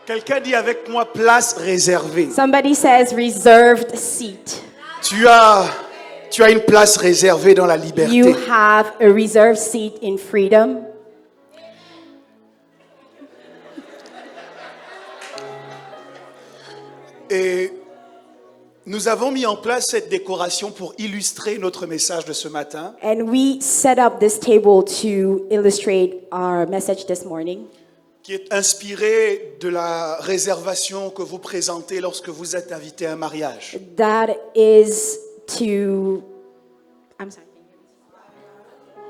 Quelqu'un dit avec moi place réservée. Somebody says reserved seat. Tu as une place réservée dans la liberté. You have a reserved seat in freedom. Et nous avons mis en place cette décoration pour illustrer notre message de ce matin. And we set up this table to illustrate our message this morning, Qui est inspiré de la réservation que vous présentez lorsque vous êtes invité à un mariage. that is to, I'm sorry,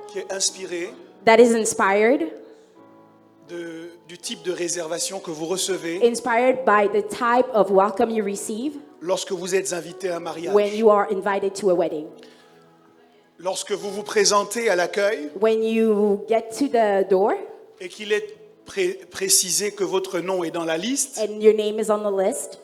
Qui est inspiré that is inspired du type de réservation que vous recevez by the type of welcome you receive lorsque vous êtes invité à un mariage. when you are invited to a wedding. Lorsque vous vous présentez à l'accueil When you get to the door et qu'il est précisé que votre nom est dans la liste, and your name is on the list,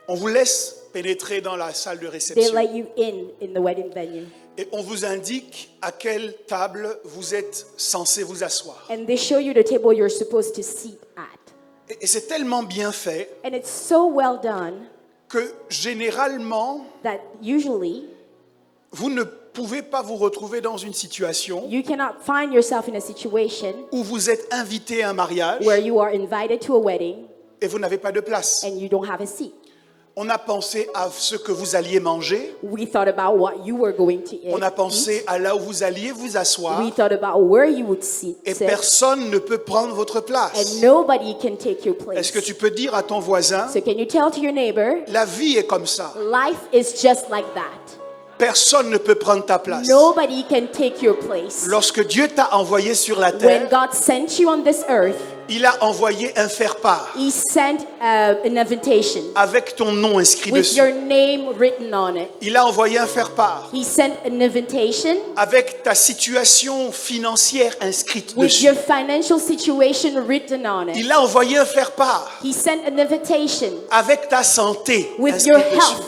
on vous laisse pénétrer dans la salle de they réception let you in the wedding venue. et on vous indique à quelle table vous êtes censé vous asseoir. And they show you the table you're supposed to sit at. Et c'est tellement bien fait And it's so well done que généralement, that usually vous ne pouvez pas vous retrouver dans une situation you cannot find yourself in a situation où vous êtes invité à un mariage where you are invited to a wedding et vous n'avez pas de place. and you don't have a seat. On a pensé à ce que vous alliez manger, We thought about what you were going to eat. on a pensé à là où vous alliez vous asseoir We thought about where you would sit. et personne ne peut prendre votre place. And nobody can take your place. Est-ce que tu peux dire à ton voisin, So can you tell to your neighbor, la vie est comme ça, life is just like that. personne ne peut prendre ta place. Nobody can take your place. Lorsque Dieu t'a envoyé sur la When terre, God sent you on this earth, il a envoyé un faire-part He sent an invitation avec ton nom inscrit with dessus. your name written on it. Il a envoyé un faire-part He sent an invitation avec ta situation financière inscrite with dessus. your financial situation written on it. Il a envoyé un faire-part He sent an invitation avec ta santé with your inscrite dessus. health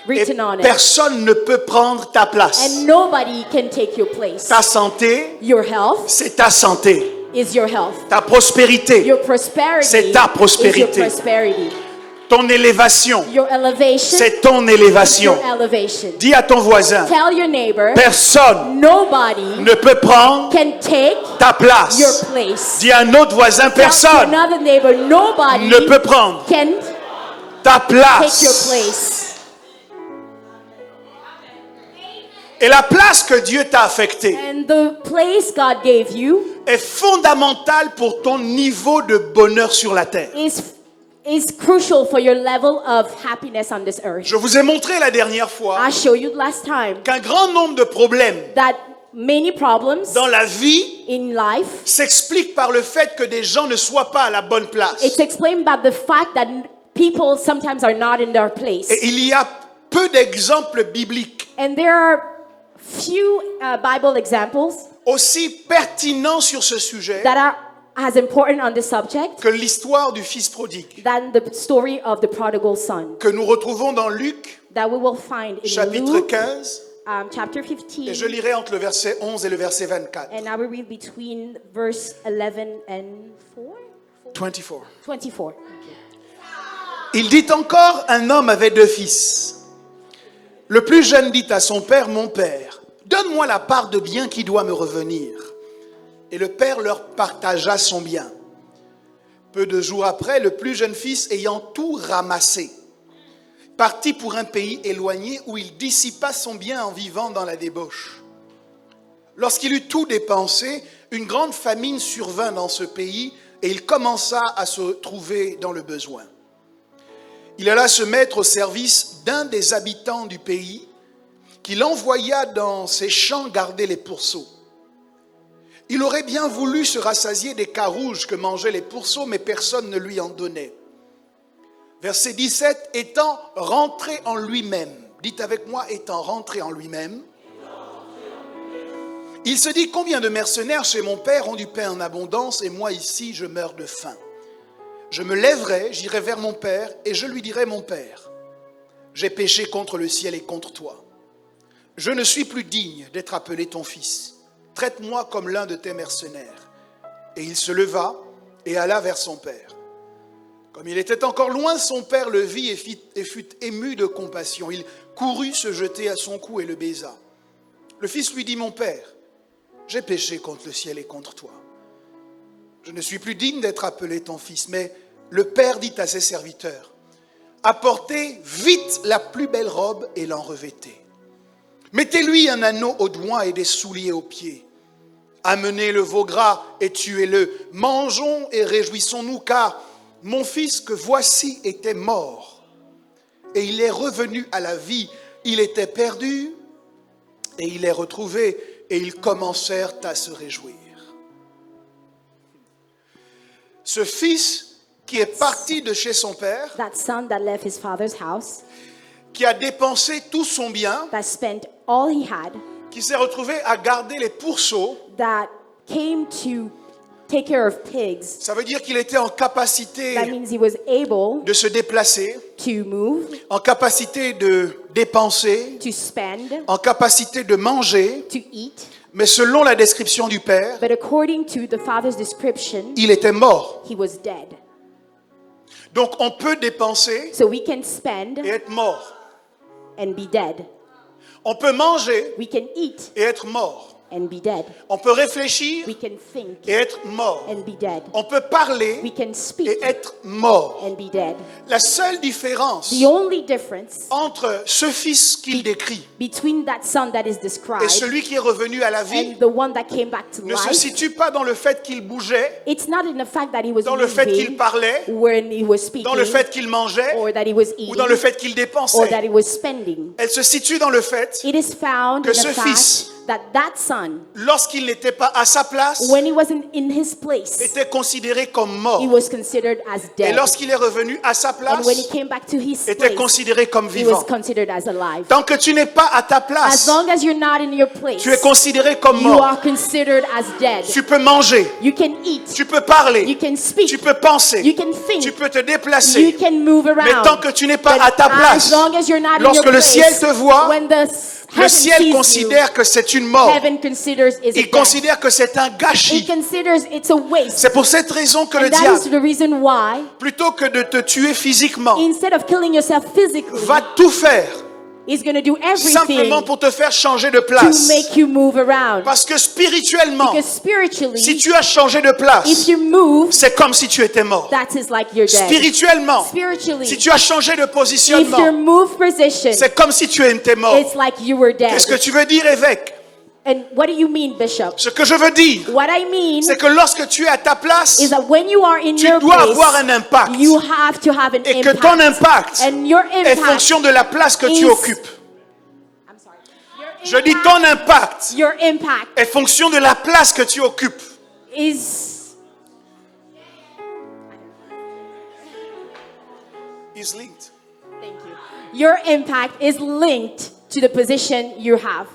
Et written on it. personne ne peut prendre ta place. And nobody can take your place. Ta santé, Your health c'est ta santé. is your health. Ta prospérité, Your prosperity c'est ta is prospérité. your prosperity. Ton élévation, Your elevation c'est ton is élévation. your elevation. Dis à ton voisin, Tell your neighbor, personne nobody ne peut prendre can take ta place. your place. Dis à un autre voisin, Tell to personne another neighbor, nobody ne peut prendre can ta take your place. place. Et la place que Dieu t'a affectée And the place God gave you est fondamentale pour ton niveau de bonheur sur la terre. is crucial for your level of happiness on this earth. Je vous ai montré la dernière fois I showed you last time qu'un grand nombre de problèmes that many problems dans la vie in life, s'expliquent par le fait que des gens ne soient pas à la bonne place. it's explained by the fact that people sometimes are not in their place. Et il y a peu d'exemples bibliques And there are few Bible examples aussi pertinents sur ce sujet that are as important on this subject que l'histoire du fils prodigue than the story of the prodigal son que nous retrouvons dans Luc that we will find in chapitre Luke 15 chapter et je 15, lirai entre le verset 11 et le verset 24. and I will read between verse 11 and 24. 24. Il dit encore, un homme avait 2 fils. Le plus jeune dit à son père, mon père, donne-moi la part de bien qui doit me revenir. Et le père leur partagea son bien. Peu de jours après, le plus jeune fils, ayant tout ramassé, partit pour un pays éloigné où il dissipa son bien en vivant dans la débauche. Lorsqu'il eut tout dépensé, une grande famine survint dans ce pays et il commença à se trouver dans le besoin. Il alla se mettre au service d'un des habitants du pays, qu'il envoya dans ses champs garder les pourceaux. Il aurait bien voulu se rassasier des carouges que mangeaient les pourceaux, mais personne ne lui en donnait. Verset 17, étant rentré en lui-même, dites avec moi, étant rentré en lui-même, il se dit, combien de mercenaires chez mon père ont du pain en abondance, et moi ici je meurs de faim. Je me lèverai, j'irai vers mon père, et je lui dirai, mon père, j'ai péché contre le ciel et contre toi. Je ne suis plus digne d'être appelé ton fils. Traite-moi comme l'un de tes mercenaires. Et il se leva et alla vers son père. Comme il était encore loin, son père le vit et fut ému de compassion. Il courut se jeter à son cou et le baisa. Le fils lui dit, mon père, j'ai péché contre le ciel et contre toi. Je ne suis plus digne d'être appelé ton fils. Mais le père dit à ses serviteurs, apportez vite la plus belle robe et l'en revêtez. Mettez-lui un anneau au doigt et des souliers aux pieds. Amenez le veau gras et tuez-le. Mangeons et réjouissons-nous, car mon fils que voici était mort, et il est revenu à la vie. Il était perdu, et il est retrouvé, et ils commencèrent à se réjouir. Ce fils qui est parti de chez son père, That son that left his father's house, qui a dépensé tout son bien, that spent all he had, qui s'est retrouvé à garder les pourceaux, that came to take care of pigs. ça veut dire qu'il était en capacité That means he was able de se déplacer, to move, en capacité de dépenser, to spend, en capacité de manger, to eat. mais selon la description du père, But according to the father's description, il était mort. he was dead. Donc on peut dépenser So we can spend et être mort. and be dead. On peut manger We can eat et être mort. and be dead. On peut réfléchir We can think et être mort. and be dead. On peut parler We can speak et être mort. and be dead. La seule différence The only difference entre ce fils qu'il décrit between that son that is et described celui qui est revenu à la vie and the one that came back to ne se life, situe pas dans le fait qu'il bougeait, it's not in the fact that he was dans le fait qu'il moving parlait, when he was speaking, dans le fait qu'il mangeait or that he was ou eating, dans le fait qu'il or that dépensait. he was spending. Elle se situe dans le fait, It is found que in ce the fact fils, that son, lorsqu'il n'était pas à sa place, when he wasn't in his place, était considéré comme he mort. was considered as Et dead. lorsqu'il est revenu à sa And when he place, came back to his était place, considéré comme he was vivant. considered as alive. Tant que tu n'es pas à ta As place, long as you're not in your place, tu es considéré comme you mort. are considered as dead. Tu peux manger, You can eat, tu peux parler, you can speak, tu peux penser, you can think, tu peux te you déplacer. can move Mais tant around. que tu n'es pas But à ta place, as long as you're not in lorsque your le place, ciel te voit, when the le heaven ciel sees considère que c'est une mort. you, heaven considers is a Il death. considère que c'est un It gâchis. considers it's a waste. C'est pour cette raison que le And that is diable, the reason why, plutôt que de te tuer physiquement, instead of killing yourself physically, va tout faire he's going to do simplement everything pour te faire changer de to place. make you move around. Parce que spirituellement, Because spiritually, si tu as changé de if place, you move, c'est comme si tu étais mort. that is like you're dead. Spirituellement, Spiritually, si tu as changé de if you positionnement, move position, c'est comme si tu étais mort. it's like you were dead. Qu'est-ce que tu veux dire, évêque? And what do you mean, Bishop? Ce que je veux dire, What I mean c'est que lorsque tu es à ta place is that when you are in tu your dois place, avoir un impact. you have to have an et que impact. ton impact And your est impact fonction de la place que tu is- occupes. I'm sorry. Je dis ton impact Your impact est fonction de la place que tu occupes. is Is linked. thank you. Your impact is linked to the position you have.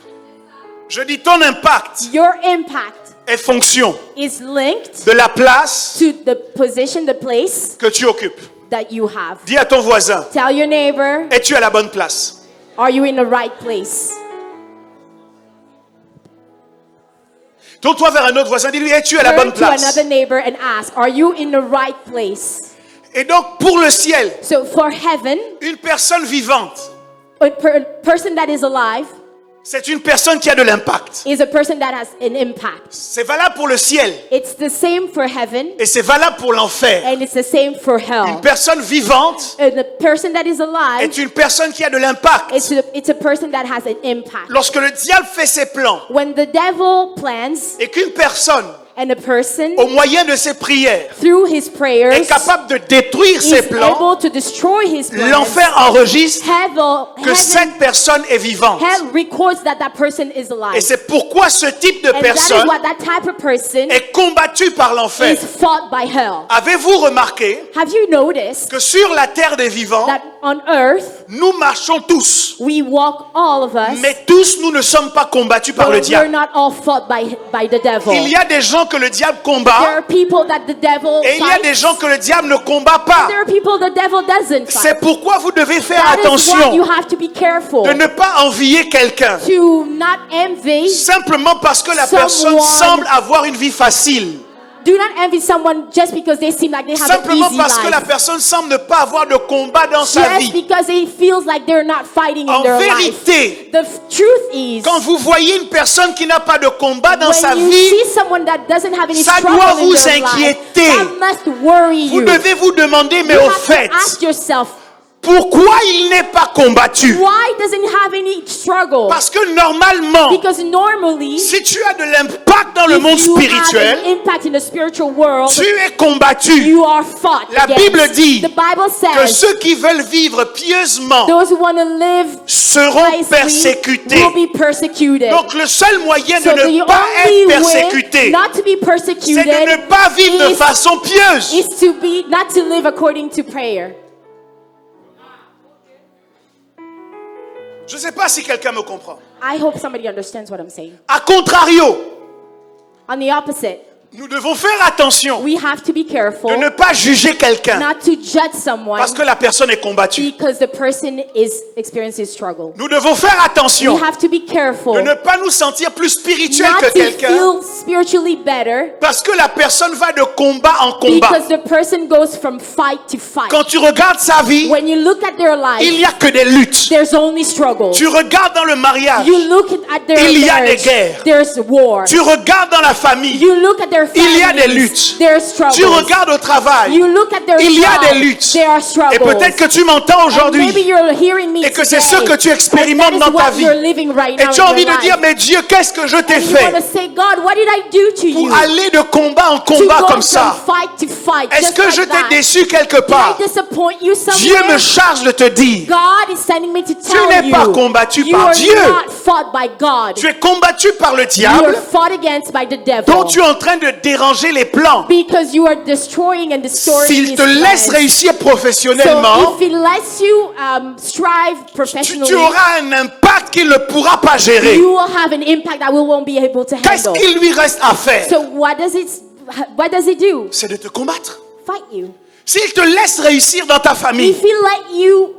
Je dis ton impact Your impact est fonction is linked de la place to the position, the place que tu occupes. that you have. Dis à ton voisin, Tell your neighbor, es-tu à la bonne place? are you in the right place? Tourne-toi vers un autre voisin, dis-lui, es-tu à la Turn bonne to place? another neighbor and ask, are you in the right place? Et donc, pour le ciel, So for heaven, une personne vivante, a person that is alive c'est une personne qui a de l'impact. is a person that has an impact. C'est valable pour le ciel It's the same for heaven et c'est valable pour l'enfer. and it's the same for Une hell. personne vivante And the person that is alive, est une personne qui a de l'impact. it's a person that has an impact. Lorsque le diable fait ses plans When the devil plans et qu'une personne, and a person, au moyen de ses prières, through his prayers, est capable de détruire is ses plans, able to destroy his plans, l'enfer enregistre que heaven cette personne est vivante. hell records that that person is alive. Et c'est pourquoi ce type de And that is personne what that type of person est combattu par l'enfer. is fought by hell. Avez-vous remarqué Have you noticed que sur la terre des vivants, that on earth nous marchons tous, we walk, all of us, mais tous nous ne sommes pas combattus par le but we're diable. not all fought by the devil. Il y a des gens que le diable There combat are people that the devil et il y a des fights. gens que le diable ne combat pas. There are people the devil doesn't fight. C'est pourquoi vous devez faire That is why you attention have to be careful de ne pas envier quelqu'un to not envy simplement parce que la Someone- personne semble avoir une vie facile. Do not envy someone just because they seem like they have an Simplement easy parce que la life. personne semble ne pas avoir de combat dans sa Just vie. because it feels like they're not fighting in En their vérité, life. The truth is, quand vous voyez une personne qui n'a pas de combat dans sa when you vie, see someone that doesn't have any ça struggle doit in vous their life, inquiéter. that must worry vous you. devez vous demander, mais You au have fait, to ask yourself, pourquoi il n'est pas combattu? why doesn't he have any struggle? Parce que normalement, Because normally, si tu as de l'impact dans le monde if you spirituel, have an impact in the spiritual world, tu es combattu. you are fought La against. Bible dit The Bible que says ceux qui veulent vivre pieusement those who want to live seront wisely persécutés. will be persecuted. Donc le seul moyen So de ne the pas only être way persécuté, not to be c'est persecuted de ne pas vivre de is- façon pieuse. is to be not to live according to prayer. Je ne sais pas si quelqu'un me comprend. I hope somebody understands what I'm saying. A contrario, On the opposite, nous devons faire attention we have to be careful de ne pas juger quelqu'un not to judge someone parce que la personne est combattue. because the person is experiencing struggle. Nous devons faire attention We have to be careful de ne pas nous sentir plus spirituels not que to quelqu'un feel spiritually better parce que la personne va de combat en combat. because the person goes from fight to fight. Quand tu regardes sa vie, When you look at their il life, n'y a que des luttes. there's only struggle. Tu regardes dans le mariage, You look at their il y a des marriage, guerres. there's war. tu regardes dans la famille, You look at their il y a des families, luttes. there's struggles. tu regardes au travail, You look at their il y a job, des luttes. there are Et struggles. peut-être que tu m'entends And aujourd'hui maybe you're hearing me et que c'est today, ce que tu expérimentes and that dans is ta what vie. you're living right Et now tu as in envie your de dire, life. mais Dieu, qu'est-ce que je t'ai And you want to fait say, God, what did I do to you? pour aller de combat en To combat go comme ça? from fight to fight, Est-ce just que like je t'ai that. déçu quelque Did I part? disappoint you Dieu somewhere? me charge de te dire, God is sending me to tell n'es you, pas combattu you par are Dieu. not fought by God. tu es combattu par le You diable are fought against by the devil. dont tu es en train de déranger les plans. Because you are destroying and distorting S'il his te laisse plans. réussir So professionnellement, if he lets you strive professionally, tu auras un impact qu'il ne pourra pas gérer. you will have an impact that we won't be able to Qu'est-ce handle. qu'il lui reste à faire? So what does he do? C'est de te combattre. Fight you. S'il te laisse réussir dans ta famille, If he let you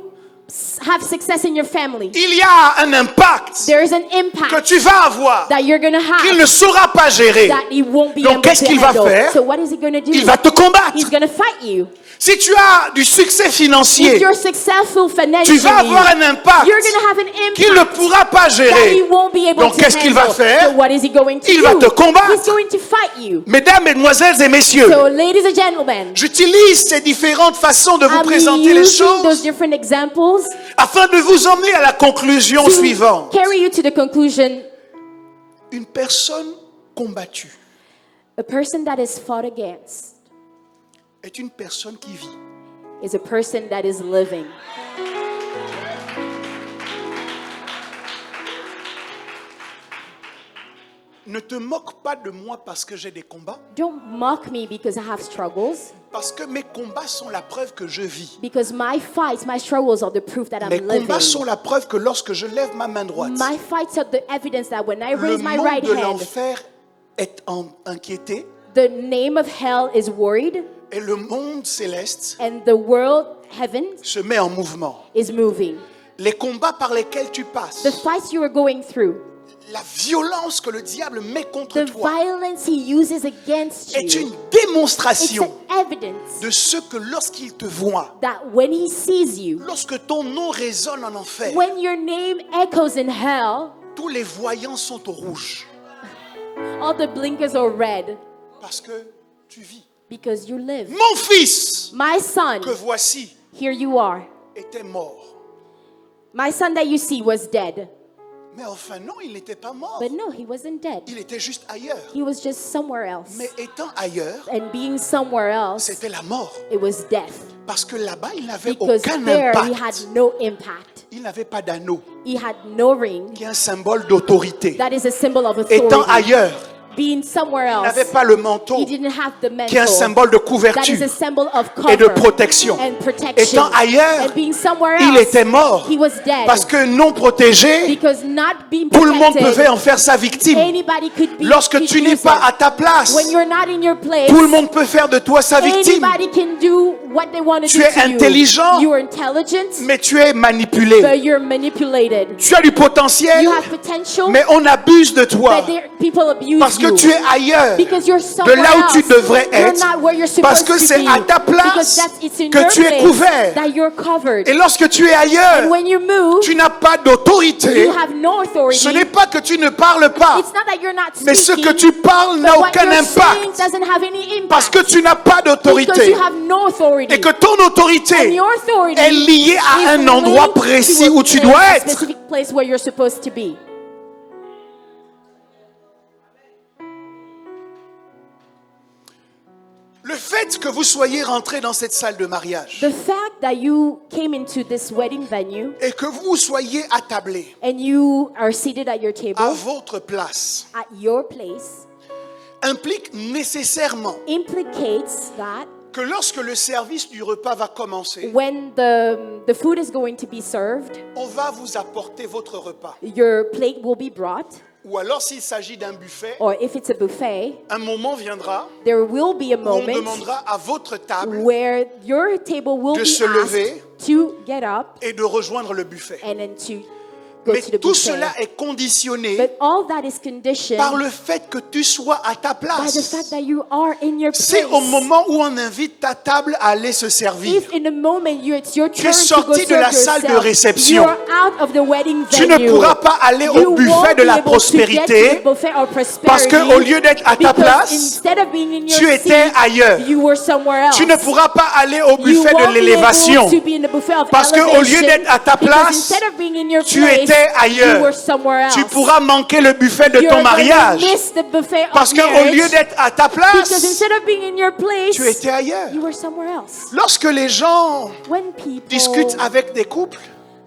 have success in your family, il y a un impact there is an que impact tu vas avoir that you're going to qu'il have ne saura pas gérer. that he won't be Donc, able qu'est-ce to qu'il va handle. faire? So what is he going to do? Il va te combattre. He's going to fight you. Si tu as du succès If financier, you're successful tu financially, vas avoir un impact you're going to have an qu'il ne impact pourra pas that he gérer. won't be able Donc, to qu'est-ce qu'il va handle. faire? So what is he going to Il do? va te combattre. He's going to fight you. Mesdames, mesdemoiselles et messieurs, So ladies and gentlemen, j'utilise ces différentes façons de vous I'm présenter les using those choses different examples afin de vous emmener à la conclusion to suivante. carry you to the conclusion: Une personne combattue a person that is fought against est une personne qui vit. is a person that is living. Ne te moque pas de moi parce que j'ai des combats, Don't mock me because I have struggles, parce que mes combats sont la preuve que je vis. because my fights, my struggles are the proof that I'm Mes living. combats sont la preuve que lorsque je lève ma main droite, My fights are the evidence that when I le raise my monde right de hand, l'enfer est inquiété the name of hell is worried et le monde céleste and the world, heaven, se met en mouvement. is moving. Les combats par lesquels tu The passes, fights you are going through, la violence que le diable met contre the toi violence he uses against est you, une it's démonstration an evidence de ce que lorsqu'il te voit, that when he sees you, lorsque ton nom résonne en enfer, when your name echoes in hell, tous les voyants sont au rouge all the blinkers are red parce que tu vis. because you live. Mon fils My son, que voici here you are. était mort. My son that you see was dead. Mais enfin non, il n'était pas mort. But no, he wasn't dead. Il était juste ailleurs. He was just somewhere else. Mais étant ailleurs, And being somewhere else, c'était la mort. it was death. Parce que là-bas, il n'avait Because aucun there he had impact. no impact. Il n'avait pas d'anneau, He had no ring. qui est un symbole d'autorité. That is a symbol of Étant authority. ailleurs, Being somewhere il n'avait else, pas le manteau, he didn't have the qui est un mantle. symbole de That is couverture a symbol of et de cover protection. and protection. Étant ailleurs, And being somewhere il else, était mort. he was dead. Parce que non protégé, Because not being tout le monde protected, pouvait en faire sa victime. anybody could be Lorsque tu n'es pas à ta place, When you're not in your place, tout le monde peut faire de toi sa victime. anybody can do what they want to Tu do es to intelligent, you. You are intelligent, mais tu es manipulé. but you're manipulated. Tu as du potentiel, You have potential, mais on abuse de toi. but people abuse Parce que que tu es ailleurs Because you're de somewhere là où tu else. devrais You're être, not where you're parce supposed que to c'est be. à ta place It's in que your tu es place couvert. that you're covered. Et lorsque tu es ailleurs, And when you move, tu n'as pas d'autorité. you have no authority. Ce n'est pas que tu ne parles pas, It's not that you're not mais ce speaking, que tu parles but n'a what aucun you're saying impact doesn't have any impact. parce que tu n'as pas Because d'autorité you have no authority. et que ton And autorité your authority est liée à is un endroit linked précis to a où tu place, dois a être. specific place where you're supposed to be. Le fait que vous soyez rentré dans cette salle de mariage The fact that you came into this wedding venue et que vous soyez attablés and you are seated at your à table, votre place at your place, implique nécessairement implicates that que lorsque le service du repas va commencer, when the food is going to be served, on va vous apporter votre repas. your plate will be brought, Ou alors s'il s'agit d'un buffet, or if it's a buffet, un moment viendra there will be a où on moment demandera à votre table where your table will de be se lever asked to get up et de rejoindre le buffet. and then to go Mais to the tout buffet. cela est conditionné But all that is conditioned par le fait que tu sois à ta by the place. fact that you are in your C'est au place. moment où on invite ta table à aller se servir. If in a moment it's your Tu turn es to go sorti de serve la salle de yourself, réception. you are out of the wedding Tu venue. ne pourras pas aller You au buffet won't de be la able to prospérité get to the buffet of prosperity parce qu'au lieu d'être à ta because place, instead of being in your tu étais seat, ailleurs. you were somewhere else. Tu ne pourras pas aller au You buffet won't de be l'élévation able to be in the buffet of parce qu'au elevation lieu d'être à ta because place, instead of being in your tu place, étais ailleurs. you were somewhere else. Tu pourras manquer le buffet de You're ton going to mariage miss the buffet of parce qu'au marriage lieu d'être à ta because place, instead of being in your place, tu étais ailleurs. you were somewhere else. Lorsque les gens When people discutent avec des couples,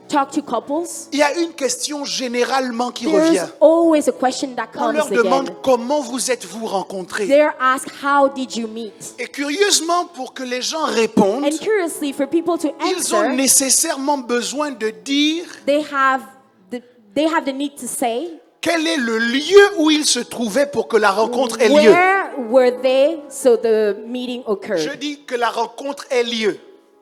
talk to couples, il y a une question généralement qui there's revient. always a question that On comes leur demande again. comment vous êtes-vous rencontrés. They're asked, how did you meet? Et curieusement, pour que les gens répondent, And curiously, for people to ils ont answer, nécessairement besoin de dire they have the need to say, quel est le lieu où ils se trouvaient pour que la rencontre ait lieu. where were they so the meeting Je occurred? dis que la rencontre ait lieu.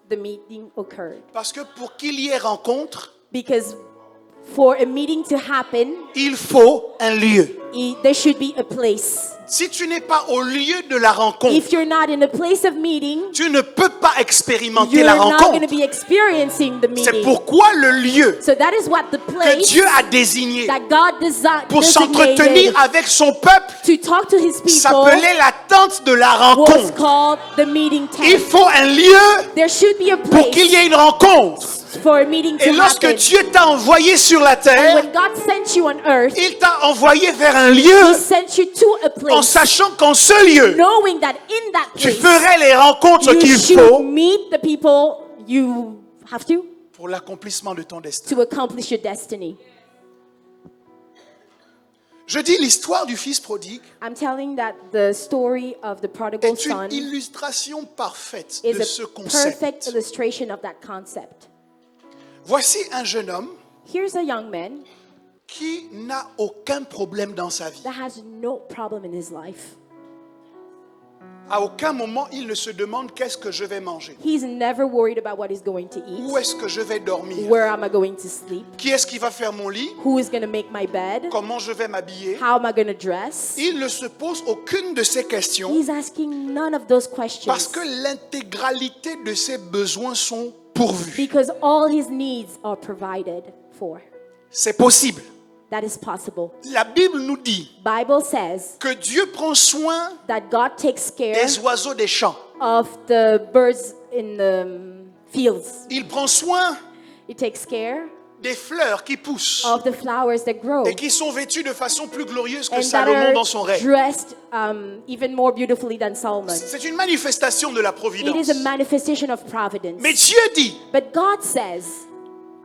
The meeting occurred. Parce que pour qu'il y ait rencontre, Because for a meeting to happen, il faut un lieu. there should be a place. Si tu n'es pas au lieu de la rencontre, If you're not in a place of meeting, tu ne peux pas expérimenter you're la not going to rencontre. be experiencing the C'est meeting. pourquoi le lieu So that is what the que place Dieu a désigné that God pour designated s'entretenir avec son peuple to talk to his people s'appelait la tente de la was rencontre. called the meeting Il tent. faut un lieu There should be a pour qu'il y place ait une rencontre. for a meeting Et to lorsque happen. Dieu t'a envoyé sur la And terre, when God sent you on earth, il t'a envoyé vers un He lieu sent you to a en place, sachant qu'en ce lieu, knowing that in that tu place ferais les rencontres you qu'il should faut meet the people you have pour l'accomplissement de ton destin. to accomplish your destiny. Je dis l'histoire du fils prodigue I'm telling that the story of the prodigal est une son illustration parfaite is de ce a perfect concept. illustration of that concept. Voici un jeune homme Here's a young man qui n'a aucun problème dans sa vie. that has no problem in his life. À aucun moment, il ne se demande qu'est-ce que je vais manger, He's never worried about what he's going to où eat, est-ce que je vais dormir, where am I going to sleep, qui est-ce qui va faire mon lit, who is going to make my bed, comment je vais m'habiller. how am I going to dress. Il ne se pose aucune de ces questions He's asking none of those questions parce que l'intégralité de ses besoins sont pourvus. because all his needs are provided for. C'est possible. That is possible. La Bible nous dit Bible says que Dieu prend soin that God takes care des oiseaux des champs. of the birds in the fields. Il prend soin He takes care des fleurs qui poussent of the flowers that grow et qui sont vêtues de façon plus glorieuse que and that Salomon dans son are règne. dressed even more beautifully than Solomon. C'est une manifestation de la It providence. is a manifestation of providence. Mais Dieu dit But God says,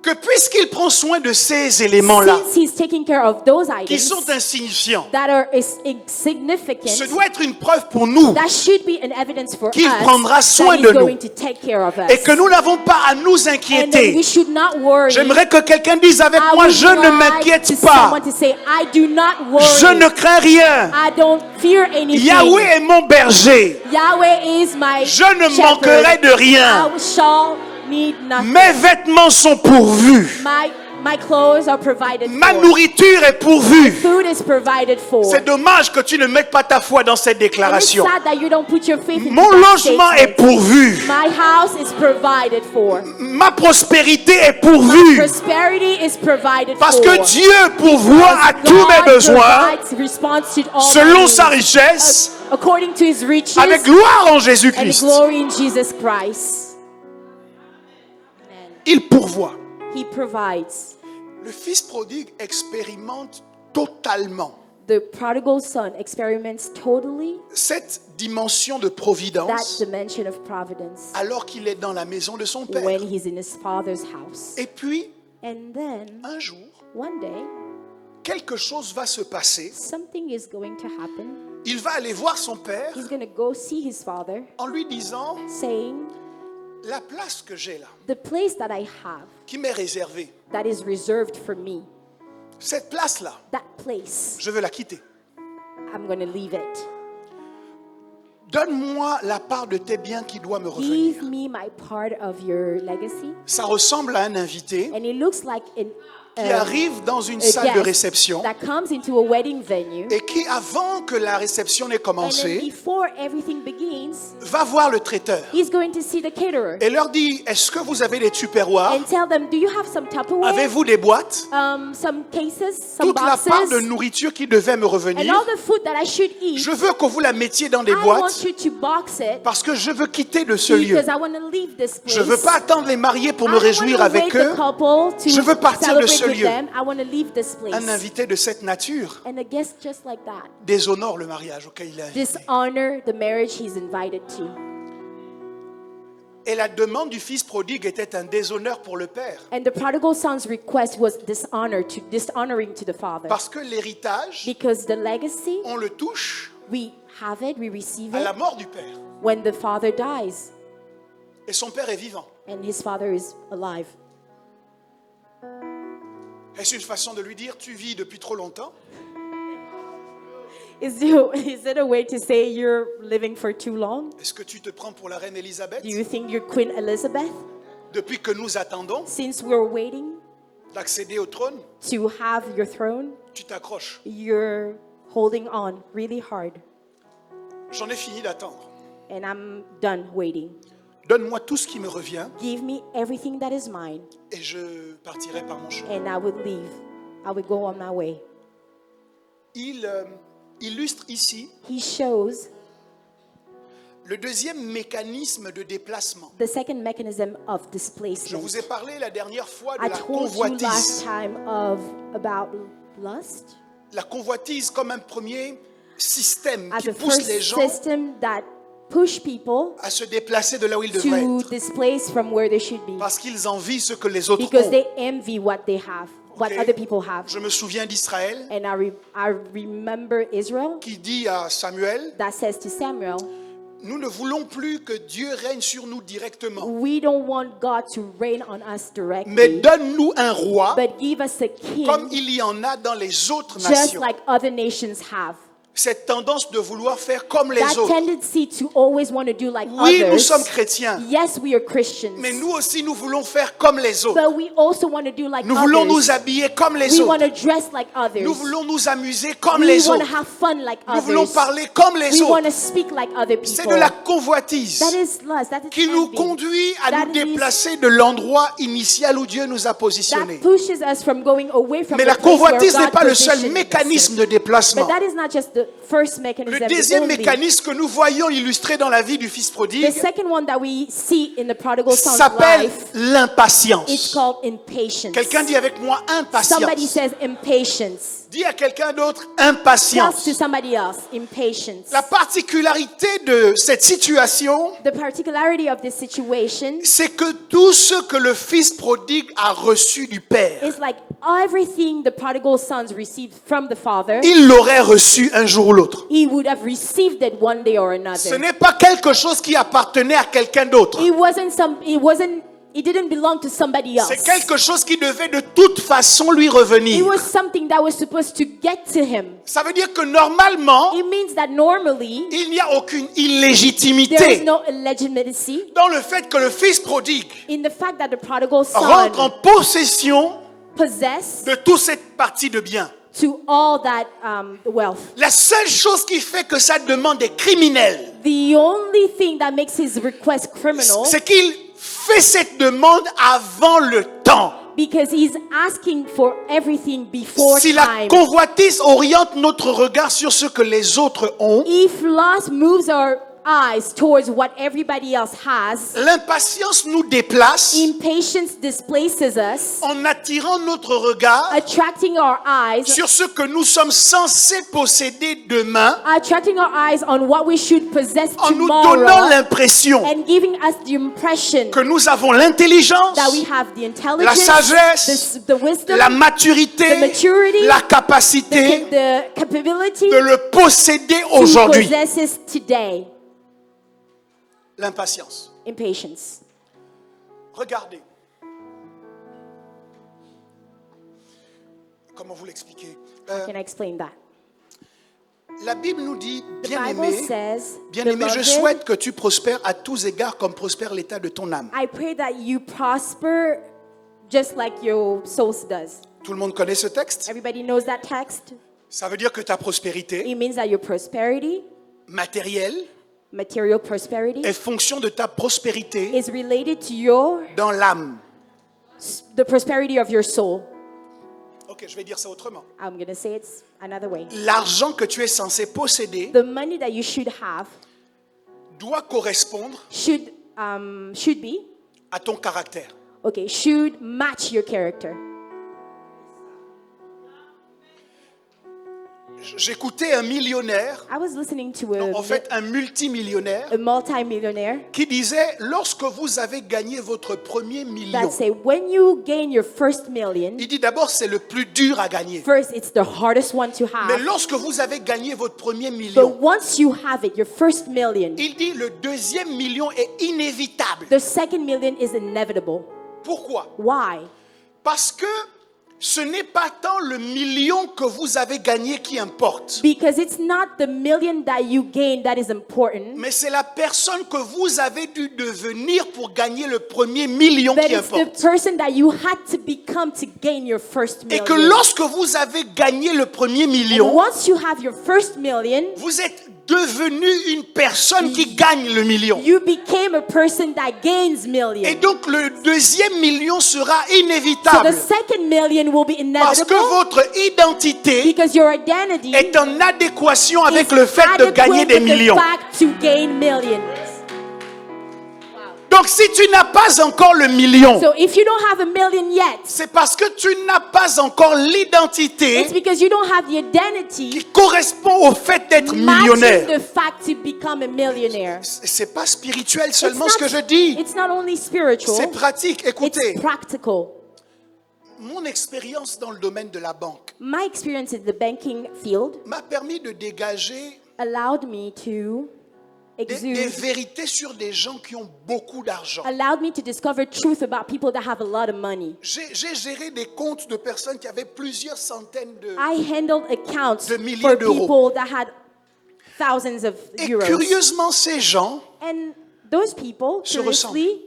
que puisqu'il prend soin de ces éléments-là, since He's taking care of those qui items sont insignifiants, that are insignificant, ce doit être une preuve pour nous that should be an evidence for qu'il us prendra soin that de He's nous going to take care of us. et que nous n'avons pas à nous And that inquiéter. we should not worry. J'aimerais que quelqu'un dise avec I moi, would je ne like m'inquiète to pas, someone to say, I do not worry. je ne crains rien. I don't fear anything. Yahweh est mon berger, Yahweh is my je ne shepherd. manquerai de rien. I shall need nothing. Mes vêtements sont pourvus. My clothes are provided Ma for. nourriture est pourvue. Food is provided for. C'est dommage que tu ne mettes pas ta foi dans cette And it's déclaration. sad that you don't put your faith into Mon that logement est statement. pourvu. My house is provided for. Ma prospérité est My pourvue. prosperity is provided Parce for. que Dieu pourvoit à tous mes God besoins provides response to all my selon needs, sa richesse according to his riches avec gloire en and Jésus-Christ. glory in Jesus Christ. Amen. Il pourvoit. He provides. Le fils prodigue expérimente totalement The prodigal son experiments totally cette dimension de that providence dimension of providence alors qu'il est dans la maison de son père. when he's in his father's house. Et puis, And then, un jour, one day, quelque chose va se passer. something is going to happen. Il va aller voir son père He's going to go see his father, en lui disant, saying, la place que j'ai là, the place that I have qui m'est réservée, that is reserved for me, cette place-là, that place, je veux la quitter. I'm going to leave it. Donne-moi la part de tes biens qui doit me revenir. Give me my part of your legacy. Ça ressemble à un invité And it looks like qui arrive dans une a salle de guest réception that comes into a wedding venue. et qui, avant que la réception n'ait And then commencé, before everything begins, va voir le traiteur he's going to see the caterer et leur dit, est-ce que vous avez des tupperwares? and tell them, do you have some Tupperware? Avez-vous des boîtes? Some cases, some Toute la part de boxes, nourriture qui devait me and revenir, all the food that I should eat. je veux que vous la mettiez dans des I want boîtes you to box it parce que je veux quitter de ce lieu. because I want to leave this place. Je ne veux pas attendre les mariés pour I me don't réjouir want to avec wait the eux. couple to Je veux partir de celebrate ce with lieu. them. I want to leave this place. Un invité de cette nature And a guest just like that déshonore le mariage auquel il est invité. dishonor the marriage he's invited to. Et la demande du fils prodigue était un déshonneur pour le père. And the prodigal son's request was dishonoring to the father. Parce que l'héritage, Because the legacy, on le touche we have it, we receive à la it mort du père. when the father dies Et son père est vivant. and his father is alive. Est-ce une façon de lui dire, tu vis depuis trop longtemps? Is it a way to say you're living for too long? Est-ce que tu te prends pour la reine Élisabeth? Do you think you're Queen Elizabeth? Depuis que nous attendons Since we're waiting d'accéder au trône, to have your throne, tu t'accroches. you're holding on really hard. J'en ai fini d'attendre. And I'm done waiting. Donne-moi tout ce qui me revient Give me everything that is mine, et je partirai par mon chemin. and I will leave. I will go on my way. Il illustre ici He shows le deuxième mécanisme de déplacement. the second mechanism of Je displacement. vous ai parlé la dernière fois de I la told you last convoitise. time about lust La convoitise comme un premier système as qui the pousse first les gens system that push people à se déplacer de là où ils devraient to être. displace from where they should be Parce qu'ils envient ce que les autres because ont. they envy what they have, what Ok? other people have. Je me souviens d'Israël And I remember Israel qui dit à Samuel, that says to Samuel, nous ne voulons plus que Dieu règne sur nous directement, we don't want God to reign on us mais directly, donne-nous un roi but give us a king comme il y en a dans les autres just nations. like other nations have. Cette tendance de vouloir faire comme les That autres. tendency to always want to do like Oui, nous others. sommes chrétiens, Yes, we are Christians, mais nous aussi nous voulons faire comme les autres. but we also want to do like Nous voulons others. nous habiller comme les We want autres. to dress like others. Nous voulons nous amuser comme We les want to autres. have fun like Nous voulons others. parler comme les We want to autres. speak like other C'est people. de la convoitise That is lust. That is qui nous envy. conduit à That nous is- déplacer de l'endroit initial où Dieu nous a positionnés. That pushes us from going away from Mais the la place where convoitise n'est God pas le seul positioned us. mécanisme de But déplacement. that is not just the first Le mechanism. deuxième only. mécanisme que nous voyons illustré dans la vie du fils The prodigue second one that we see in the prodigal son's s'appelle life, it's l'impatience. called impatience. Quelqu'un dit avec moi Somebody impatience. says impatience. Dis à quelqu'un d'autre Tells impatience. to somebody else impatience. La particularité de cette situation, The particularity of this situation c'est que tout ce que le fils prodigue a reçu du Père, is like everything the prodigal sons received from the father, il l'aurait reçu un jour ou l'autre. he would have received it one day or Ce another. n'est pas quelque chose qui appartenait à quelqu'un d'autre. It didn't belong to somebody else. C'est quelque chose qui devait de toute façon lui It revenir. was something that was supposed to get to him. Ça veut dire que normalement, It means that normally il n'y a aucune there is illégitimité no illegitimacy dans le fait que le fils prodigue in the fact that the prodigal rentre en son possession possess de toute cette partie de biens. to all that wealth. La seule chose qui fait que sa demande est criminelle, The only thing that makes his request criminal c'est qu'il fait cette demande avant le temps. because he's asking for everything before Si la time. convoitise oriente notre regard sur ce que les autres ont, If lust moves our eyes towards what everybody else has, l'impatience nous déplace impatience displaces us, en attirant notre regard attracting our eyes, sur ce que nous sommes censés posséder demain, attracting our eyes on what we should possess en nous donnant tomorrow, l'impression and giving us the impression que nous avons l'intelligence, that we have the la intelligence, sagesse, the wisdom, la maturité, the maturity, la capacité the capability de le posséder to aujourd'hui. possess it today. L'impatience. Impatience. Regardez. Comment vous l'expliquer? How can I explain that? La Bible nous dit, The bien-aimé, Bible says, bien-aimé, je "Beloved, souhaite que tu prospères à tous égards comme prospère l'état de ton âme. I pray that you prosper just like your soul does." Tout le monde connaît ce texte? Everybody knows that text. Ça veut dire que ta prospérité It means that your prosperity, matérielle material prosperity, est fonction de ta prospérité is related to your dans l'âme. the prosperity of your soul. Ok, je vais dire ça autrement. I'm going to say it another way. L'argent que tu es censé posséder The money that you should have doit correspondre should be, à ton caractère. okay, should match your character. J'écoutais un millionnaire, I was listening to en fait un multimillionnaire, a multi-millionaire qui disait, lorsque vous avez gagné votre premier million, that say when you gain your first million, il dit d'abord c'est le plus dur à gagner. first it's the hardest one to Mais have. lorsque vous avez gagné votre premier But million, once you have it, your first million, il dit le deuxième million est inévitable. the second million is inevitable. Pourquoi? Why? Parce que ce n'est pas tant le million que vous avez gagné qui importe, Because it's not the million that you gain that is important, mais c'est la personne que vous avez dû devenir pour gagner le premier million but qui it's the importe. person that you had to become to gain your first Et que million. lorsque vous avez gagné le premier And million, once you have your first million, vous êtes devenu une personne qui gagne le million. you became a person that gains Et millions. donc le deuxième million sera So inévitable. the second million will be Parce que inevitable votre identité because your identity est en adéquation is avec le fait de gagner adequate des with the millions. fact to gain millions. Donc si tu n'as pas encore le million, So if you don't have a million yet, c'est parce que tu n'as pas encore l'identité it's because you don't have the identity qui correspond au fait d'être matching millionnaire. the fact to become a millionaire. C'est pas spirituel seulement ce que je dis. It's not only spiritual, C'est pratique. Écoutez, it's practical. mon expérience dans le domaine de la banque My experience in the banking field m'a permis de dégager allowed me to des exude, vérités sur des gens qui ont beaucoup d'argent. allowed me to discover truth about people that have a lot of money. J'ai géré des comptes de personnes qui avaient plusieurs centaines de... I handled accounts De milliers for d'euros. people that had thousands of Et euros. curieusement, ces gens, And those people, Se curiously,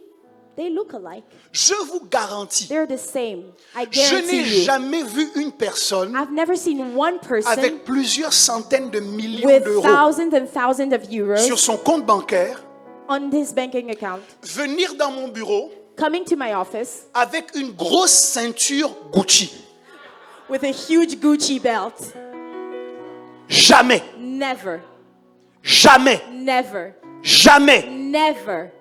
they look alike. je vous garantis, They're the same. I je n'ai guarantee you. jamais vu une personne I've never seen one person avec plusieurs centaines de millions with d'euros thousands and thousands of euros sur son compte bancaire on this banking account venir dans mon bureau coming to my office avec une grosse ceinture Gucci. with a huge Gucci belt. Jamais, Never, jamais, never, jamais. never.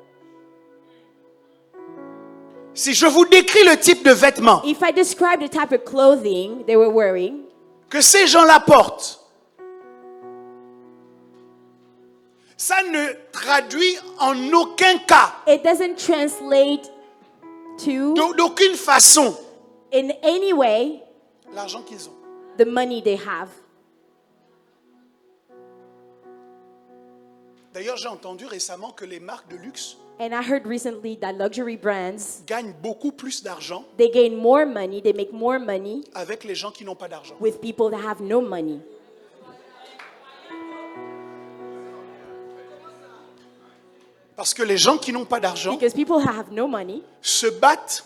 Si je vous décris le type de vêtements If I describe the type of clothing they were wearing, que ces gens-là portent, ça ne traduit en aucun cas, it doesn't translate to, d'aucune façon, in any way, l'argent qu'ils ont. the money they have. D'ailleurs, j'ai entendu récemment que les marques de luxe And I heard recently that luxury brands, gagnent beaucoup plus d'argent they gain more money, they make more money avec les gens qui n'ont pas d'argent. with people that have no money. Parce que les gens qui n'ont pas d'argent Because people who have no money se battent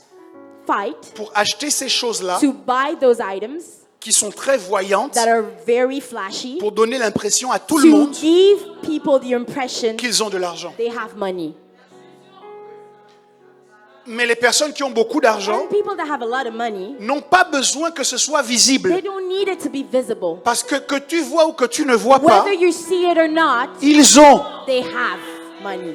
fight pour acheter ces choses-là to buy those items qui sont très voyantes that are very flashy pour donner l'impression à tout le to monde give people the impression qu'ils ont de l'argent. they have money. Mais les personnes qui ont beaucoup d'argent And people that have a lot of money, n'ont pas besoin que ce soit visible. they don't need it to be visible. Parce que tu vois ou que tu ne vois pas, Whether you see it or not, ils ont. they have money.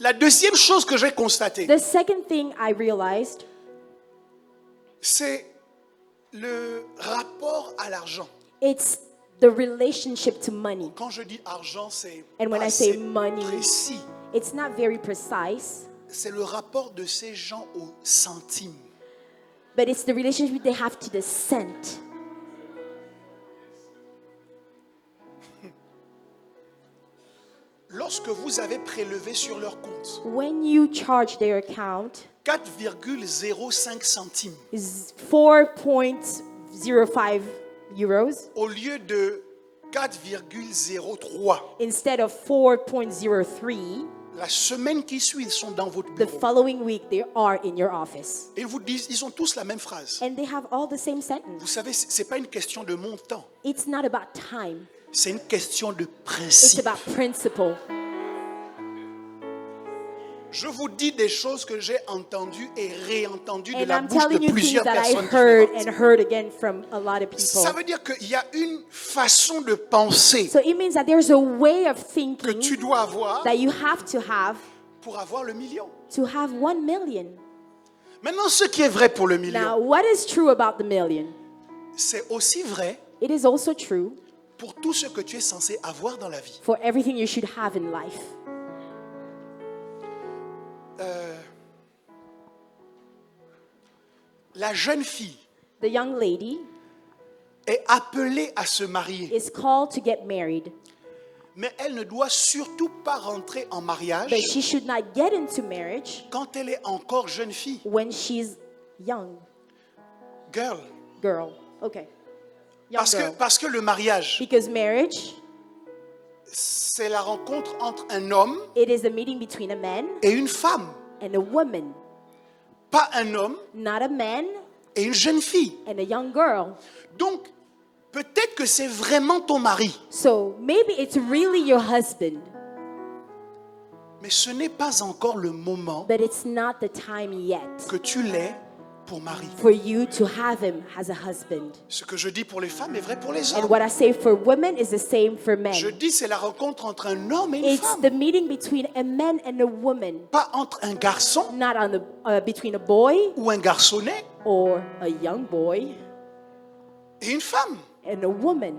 La deuxième chose que j'ai constatée, The second thing I realized c'est le rapport à l'argent. it's the relationship to money. Quand je dis argent, c'est And when I assez say money, précis. it's not very precise, C'est le rapport de ces gens au centime. but it's the relationship they have to the cent. Lorsque vous avez prélevé sur leur compte When you charge their account 4,05 centimes is 4.05 euros au lieu de 4,03, instead of 4.03, la semaine qui suit, ils sont dans votre the bureau. following week they are in your office. Ils vous disent, ils ont tous la même phrase. And they have all the same Vous sentence. savez, c'est pas une question de montant, It's not about time. c'est une question de It's principe. about principle. Je vous dis des choses que j'ai entendues et réentendues de And la I'm bouche de telling you things plusieurs that I personnes heard différentes. and heard again from a lot of people. Ça veut dire qu'il y a une façon de penser So it means that there's a way of que thinking tu dois avoir that you have pour avoir le million. to have 1 million. Maintenant, ce qui est vrai pour le Now, million, what is true about the million? c'est aussi vrai It is also true pour tout ce que tu es censé avoir dans la vie. for everything you should have in life. La jeune fille The young lady est appelée à se marier, is called to get married, mais elle ne doit surtout pas rentrer en mariage but she should not get into marriage quand elle est encore jeune fille. when she's young. Girl. Girl. Okay. Young girl. Parce que le mariage, Because marriage, c'est la rencontre entre un homme it is a meeting between a man et une femme. and a woman, Pas un homme not a man et une jeune fille. and a young girl. Donc, peut-être que c'est vraiment ton mari, So maybe it's really your husband, mais ce n'est pas encore le moment but it's not the time yet que tu l'aies pour mari. for you to have him as a husband. Ce que je dis pour les femmes est vrai pour les And hommes. what I say for women is the same for Je men. dis c'est la rencontre entre un homme et une It's femme, the meeting between a man and a woman, pas entre un garçon not on the between a boy ou un garçonnet or a young boy et une femme. and a woman.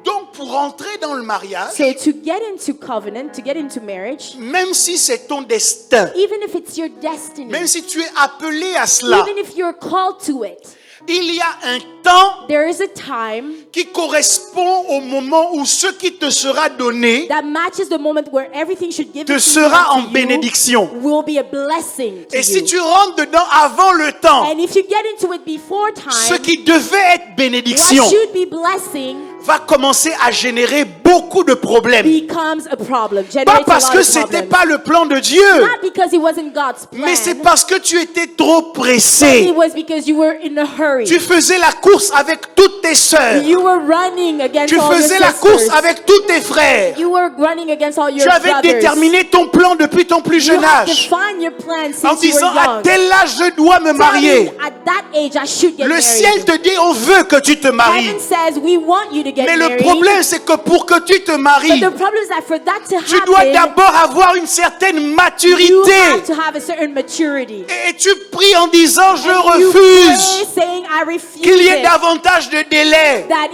Donc pour entrer dans le mariage, So to get into covenant, to get into marriage, même si c'est ton destin, even if it's your destiny, même si tu es appelé à cela, even if you're called to it, il y a un temps there is a time qui correspond au moment où ce qui te sera donné that matches the moment where everything should give te it to sera en you bénédiction. will be a blessing to Et si you. tu rentres dedans avant le temps, And if you get into it before ce time, qui devait être bénédiction what should be blessing va commencer à générer beaucoup de problèmes. becomes a problem. Pas Generates a parce lot que of c'était problems. pas le plan de Dieu, Not because it wasn't God's plan, mais c'est parce que tu étais trop it pressé. was because you were in a hurry. Tu faisais la course avec toutes tes sœurs. You were running against Tu all your faisais la sisters. course avec tous tes frères. You were running against all your Tu avais brothers. déterminé ton plan depuis ton plus You jeune had âge, defined your plan en since you disant were à young. tel âge je dois me marier. Telling, at that age, I should get Le married. ciel te dit on veut que tu te maries. Heaven says we want you to get Mais married. le problème c'est que pour que tu te But maries, the problem is that for that to tu dois happen, d'abord avoir une certaine you maturité. have to have a certain maturity. Et tu pries en disant je And you refuse pray saying, I refuse qu'il y ait it. davantage de délai That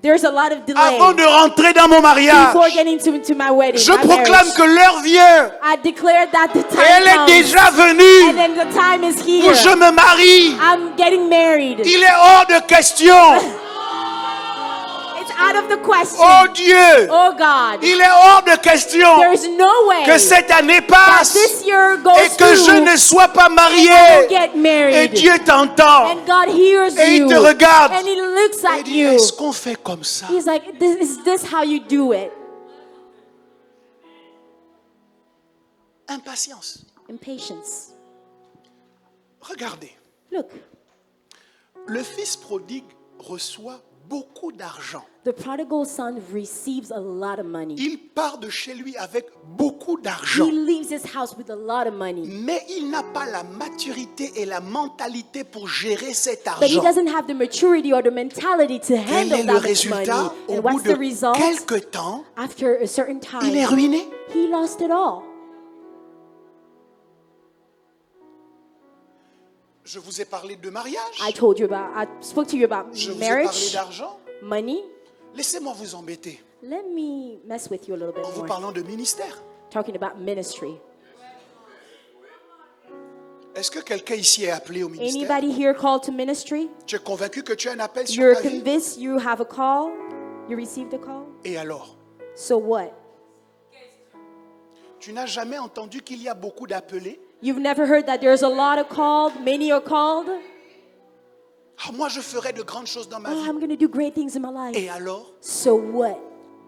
there's a lot of delay avant de rentrer dans mon mariage. before getting to my wedding. Je my proclame marriage. que l'heure vient I declare that the et time elle est comes, déjà and venue then the time is où here. je me marie. I'm getting married. Il est hors de question It's out of the question. Oh Dieu, Oh God, il est hors de question there is no way que cette année that passe this year et goes que je through ne sois pas and I marié. don't get Et married. Dieu t'entend. And God hears Et il you. te regarde. And He looks Et at il dit, you. est-ce qu'on fait comme ça? He's like, is this how you do it? Impatience. Impatience. Regardez, Look, le fils prodigue reçoit beaucoup d'argent. the prodigal son receives a lot of money. Il part de chez lui avec beaucoup He d'argent. leaves his house with a lot of money. Mais il n'a pas la maturité et la mentalité pour gérer cet But he argent. doesn't have the maturity or the mentality to Quel handle est le that much money. résultat? Au And bout what's de the result? quelque temps, After a certain il est time, ruiné. he lost it all. Je vous ai parlé de mariage. I spoke to you about Je vous ai parlé marriage, d'argent. money. Laissez-moi vous embêter Let me mess with you a little bit en vous more. parlant de ministère. Talking about ministry. Est-ce que quelqu'un ici est appelé au ministère? Anybody here called to ministry? Tu es convaincu que tu as un appel sur You're ta vie? convinced you have a call? You received a call? Et alors? So what? Tu n'as jamais entendu qu'il y a beaucoup d'appelés? You've never heard that there's a lot of called, many are called? Ah, moi, je ferai de grandes choses dans ma Oh, vie. I'm going to do great things in my life. Et alors? So what?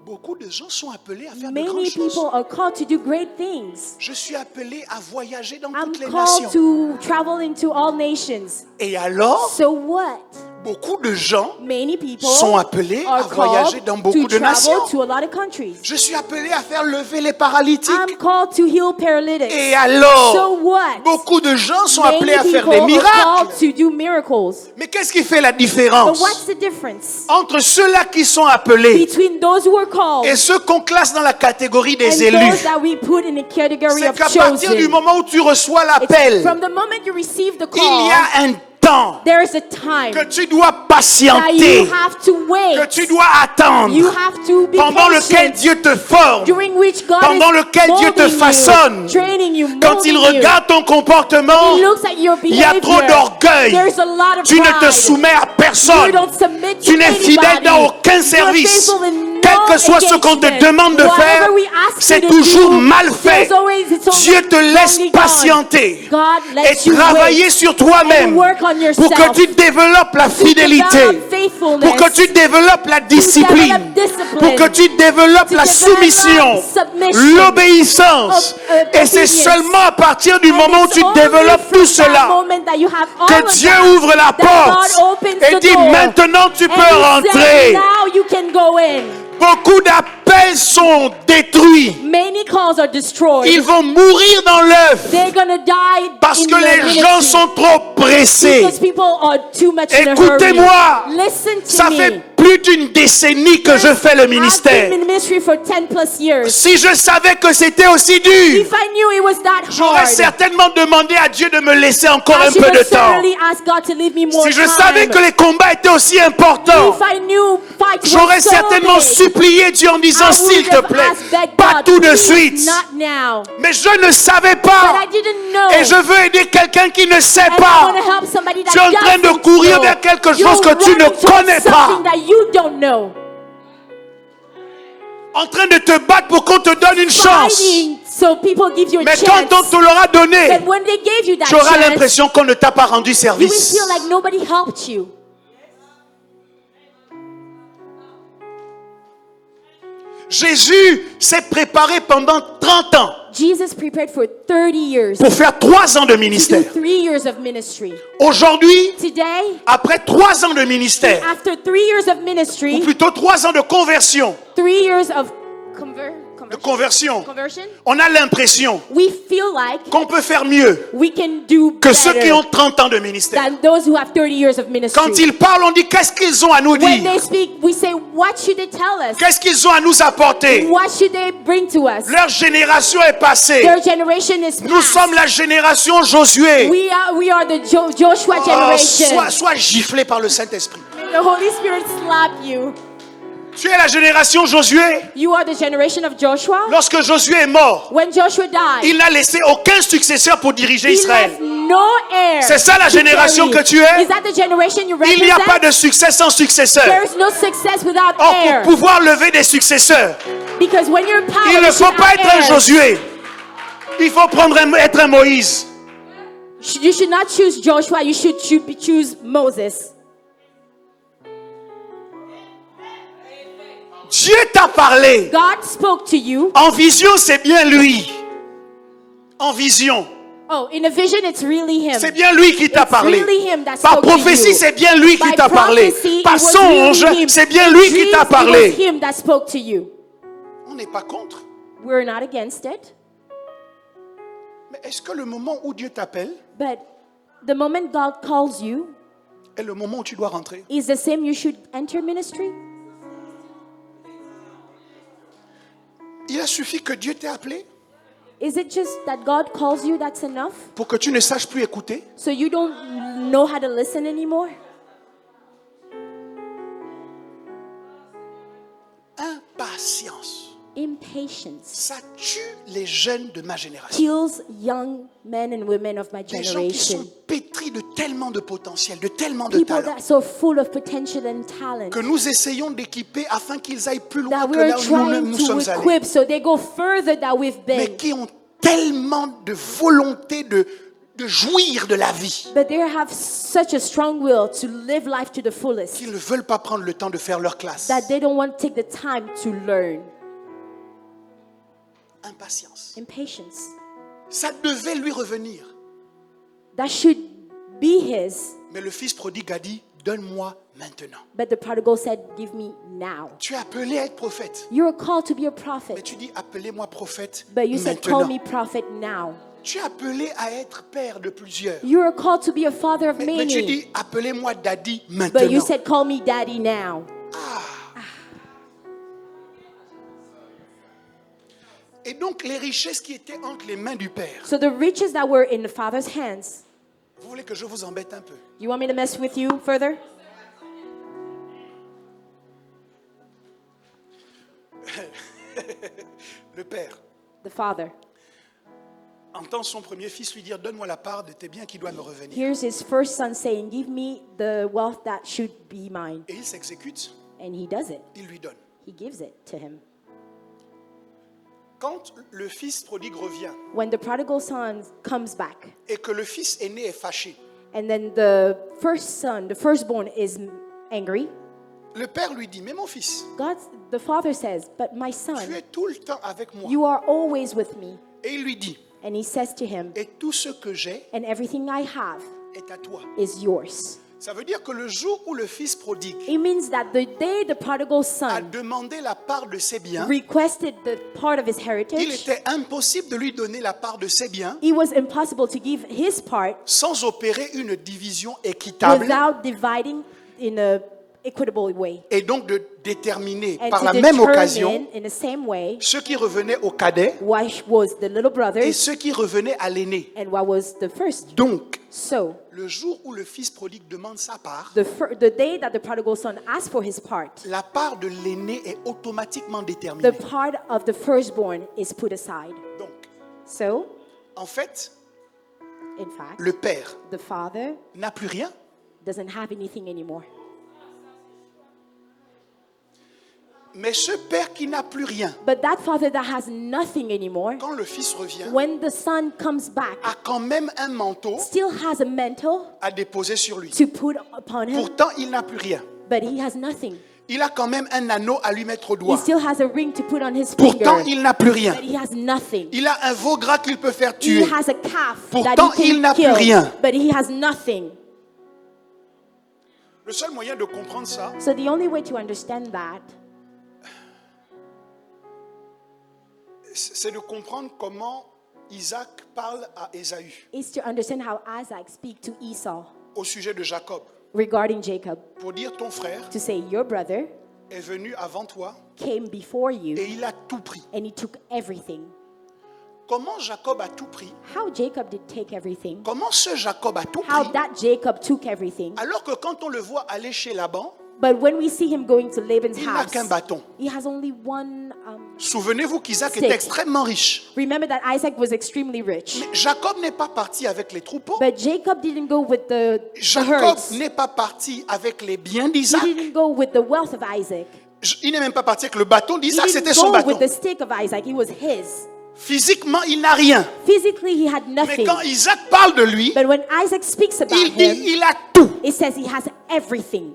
Beaucoup de gens sont appelés à faire de grandes Many choses. people are called to do great things. Je suis appelé à voyager dans I'm toutes les called nations. to travel into all nations. Et alors? So what? Beaucoup de gens Many people sont appelés à are voyager called dans beaucoup to de nations. travel to a lot of countries. Je suis appelé à faire lever les paralytiques. I'm called to heal paralytics. Et alors? So what? Beaucoup de gens sont Many appelés à faire people des are miracles. called to do miracles. Mais qu'est-ce qui fait la But différence what's the difference entre ceux-là qui sont appelés between those who are called et ceux qu'on classe dans la catégorie and des élus? those that we put in a category C'est of qu'à partir du chosen? moment où tu reçois It's l'appel, from the moment you receive the il call, y a un temps there is a time que tu dois that patienter, you have to wait. que tu dois attendre, You have to be pendant lequel patient, Dieu te forme, during which God pendant is lequel Dieu te molding façonne. you, training you, Quand il molding you. regarde ton comportement, He looks at your il y a trop behavior. d'orgueil. There's a lot of Tu ne te pride. soumets à You personne. don't submit to Tu n'es fidèle anybody. dans aucun You are service. faithful in Quel no que soit ce qu'on te engagement. demande de Whatever faire, we ask c'est you to toujours do, mal fait. it's only Dieu te laisse wrongly done. patienter God et lets you travailler wait sur toi-même and work on pour que yourself. tu développes la To fidélité, develop faithfulness, pour que tu développes la discipline, develop discipline, pour que tu développes to la develop soumission, submission, l'obéissance. Et c'est obedience. seulement à partir du And moment où it's tu only développes from tout that cela moment that you have all que of Dieu that, ouvre la that porte God opens et the dit door. maintenant tu And peux he said, rentrer. now you can go in. Beaucoup d'appels sont détruits. Many calls are destroyed. Ils vont mourir dans l'œuf They're gonna die parce in que the les gens ministry sont trop pressés. because people are too much in a hurry. Écoutez-moi, Listen to ça me. fait plus d'une décennie que je fais le I've ministère. been in ministry for 10 plus years. Si je savais que c'était aussi dur, If I knew it was that j'aurais hard, certainement demandé à Dieu de me laisser encore I un should peu de have temps. certainly asked God to leave me more Si je time. savais que les combats étaient aussi importants, If I knew fights j'aurais were so certainement big, supplié Dieu en disant I s'il would te have plaît, asked that pas God, tout de please, suite. not now. Mais je ne savais But pas. I didn't know. Et je veux aider quelqu'un qui ne sait And I pas. want to help somebody that Tu es en train de doesn't courir know. vers quelque chose You're que tu ne running towards connais pas. something that you don't know. En train de te battre pour qu'on te donne une chance. Fighting so people give you a Mais chance. quand on te l'aura donné, But when they gave you that tu auras chance, l'impression qu'on ne t'a pas rendu you will service. feel like nobody helped you. Jésus s'est préparé pendant 30 ans Jesus prepared for 30 years pour faire 3 ans de to do ministère. 3 years of ministry. Aujourd'hui, Today, après 3 ans de ministère, after 3 years of ou ministry, plutôt 3 ans de conversion, 3 years of conversion, on a l'impression we feel like qu'on peut faire mieux we can do que ceux qui better ont 30 ans de ministère. than those who have 30 years of ministry. Quand ils parlent, on dit qu'est-ce qu'ils ont à nous When dire? they speak, we say, what should they tell us? Qu'est-ce qu'ils ont à nous apporter? What should they bring to us? Leur génération est passée. Their generation is Nous past. sommes la génération Josué. We are the Joshua Oh, generation. sois giflé par le Saint-Esprit. May the Holy Spirit slap you. Tu es la génération Josué. You are the generation of Joshua. Lorsque Josué est mort, When Joshua died, il n'a laissé aucun successeur pour diriger he Israël. left no heir. C'est ça la to génération carry. que tu es? Is that the generation you Il n'y a pas represent? de succès sans successeur. There is no success without Or, heir. pour pouvoir lever des successeurs, Because when you're in power, il you ne faut should pas have être un heirs. Josué. Il faut être un Moïse. You should not choose Joshua. You should choose Moses. Dieu t'a parlé. God spoke to you. En vision, c'est bien lui. En vision, Oh, in a vision, it's really him. c'est bien lui qui t'a It's parlé. really him that Par spoke to prophétie, you. c'est bien lui qui By t'a parlé. prophecy, Par it was songe, really him. c'est bien lui qui t'a It was parlé. him that spoke to you. On n'est pas contre. We're not against it. Mais est-ce que le moment où Dieu t'appelle But the moment God calls you est le moment où tu dois rentrer? is the same you should enter ministry? Il a suffi que Dieu t'ait appelé Is it just that God calls you that's enough? pour que tu ne saches plus écouter. So you don't know how to listen anymore? Impatience. Impatience Ça tue les jeunes de ma génération. kills young men and women of my Des gens qui sont generation. pétris de tellement de potentiel, de tellement de People talent, that are so full of potential and talent que nous essayons d'équiper afin qu'ils aillent plus loin that que we're là où nous-mêmes trying nous to sommes allés. equip so they go further than we've Mais been. qui ont tellement de volonté de jouir de la vie But they have such a strong will to live life to the fullest qu'ils ne veulent pas prendre le temps de faire leur classe. that they don't want to take the time to learn. Impatience. Impatience. Ça devait lui revenir. That should be his. Mais le fils prodigue a dit, donne-moi maintenant. But the prodigal said, give me now. Tu es appelé à être prophète. You're called to be a Mais prophet. tu dis, appelez-moi prophète But you said, call maintenant. me prophet now. Tu es appelé à être père de plusieurs. You're called to be a father of Mais tu many. dis, appelez-moi daddy But you maintenant. said, call me daddy now. Et donc, les richesses qui étaient entre les mains du père. So the riches that were in the father's hands. Vous voulez que je vous embête un peu? You want me to mess with you further? Le père The father. entend son premier fils lui dire, donne-moi la part de tes biens qui doit me revenir. Here's his first son saying, give me the wealth that should be mine. Et il s'exécute, And he does it. il lui donne. He gives it to him. Quand le fils prodigue revient When the prodigal son comes back, et que le fils aîné est fâché, and then the first son, the firstborn, is angry, le père lui dit, mais mon fils, the father says, but my tu son, es tout le temps avec moi. you are always with me. Et il lui dit, And he says to him, et tout ce que j'ai and everything I have est à toi. is yours. Ça veut dire que le jour où le fils prodigue It means that the day the prodigal a son demandé la part de ses biens, requested the part of his il heritage, était impossible de lui donner la part de ses biens it was impossible to give his part sans opérer une division équitable without dividing in a equitable way. et donc de déterminer And par to la même occasion determine in the same way ce qui revenait au cadet what was the little et brothers ce qui revenait à l'aîné. and what was the first. Donc, So, le jour où le fils prodigue demande sa part, the day that the prodigal son asked for his part, la part de l'aîné est automatiquement the déterminée. part of the firstborn is put aside. Donc, So, en fait, in fact, le père the father n'a plus rien, doesn't have anything anymore. mais ce père qui n'a plus rien, But that father that has nothing anymore, quand le fils revient, when the son comes back, a quand même un manteau still has a mantle à déposer sur lui. to put upon him, Pourtant, il n'a plus rien. but he has nothing. Il a quand même un anneau à lui mettre au He doigt. still has a ring to put on his Pourtant, finger, il n'a plus rien. but he has nothing. Il a un veau gras qu'il peut faire He tuer. has a calf Pourtant, that he il can n'a plus kill, rien. but he has nothing. Le seul moyen de comprendre ça, So the only way to understand that c'est de comprendre comment Isaac parle à Ésaü is to understand how Isaac speaks to Esau au sujet de Jacob. regarding Jacob, Pour dire, ton frère to say, your brother est venu avant toi came before you et il a tout pris. and he took everything. Comment Jacob a tout pris? How Jacob did take everything, Comment ce Jacob a tout how pris? that Jacob took everything, Alors que quand on le voit aller chez Laban, But when we see him going to Laban's il n'a house, qu'un bâton. he has only one. Souvenez-vous qu'Isaac Stick. était extrêmement riche. Remember that Isaac was extremely rich. Mais Jacob n'est pas parti avec les troupeaux. But Jacob didn't go with the Jacob herds. n'est pas parti avec les biens He d'Isaac. didn't go with the wealth of Isaac. Il n'est même pas parti avec le bâton He d'Isaac, didn't c'était son go bâton. with the stick of Isaac. It was his. Physiquement, il n'a rien. Physically, he had Mais nothing. quand Isaac parle de lui, But when Isaac speaks about il dit him, il a tout. it says he has everything.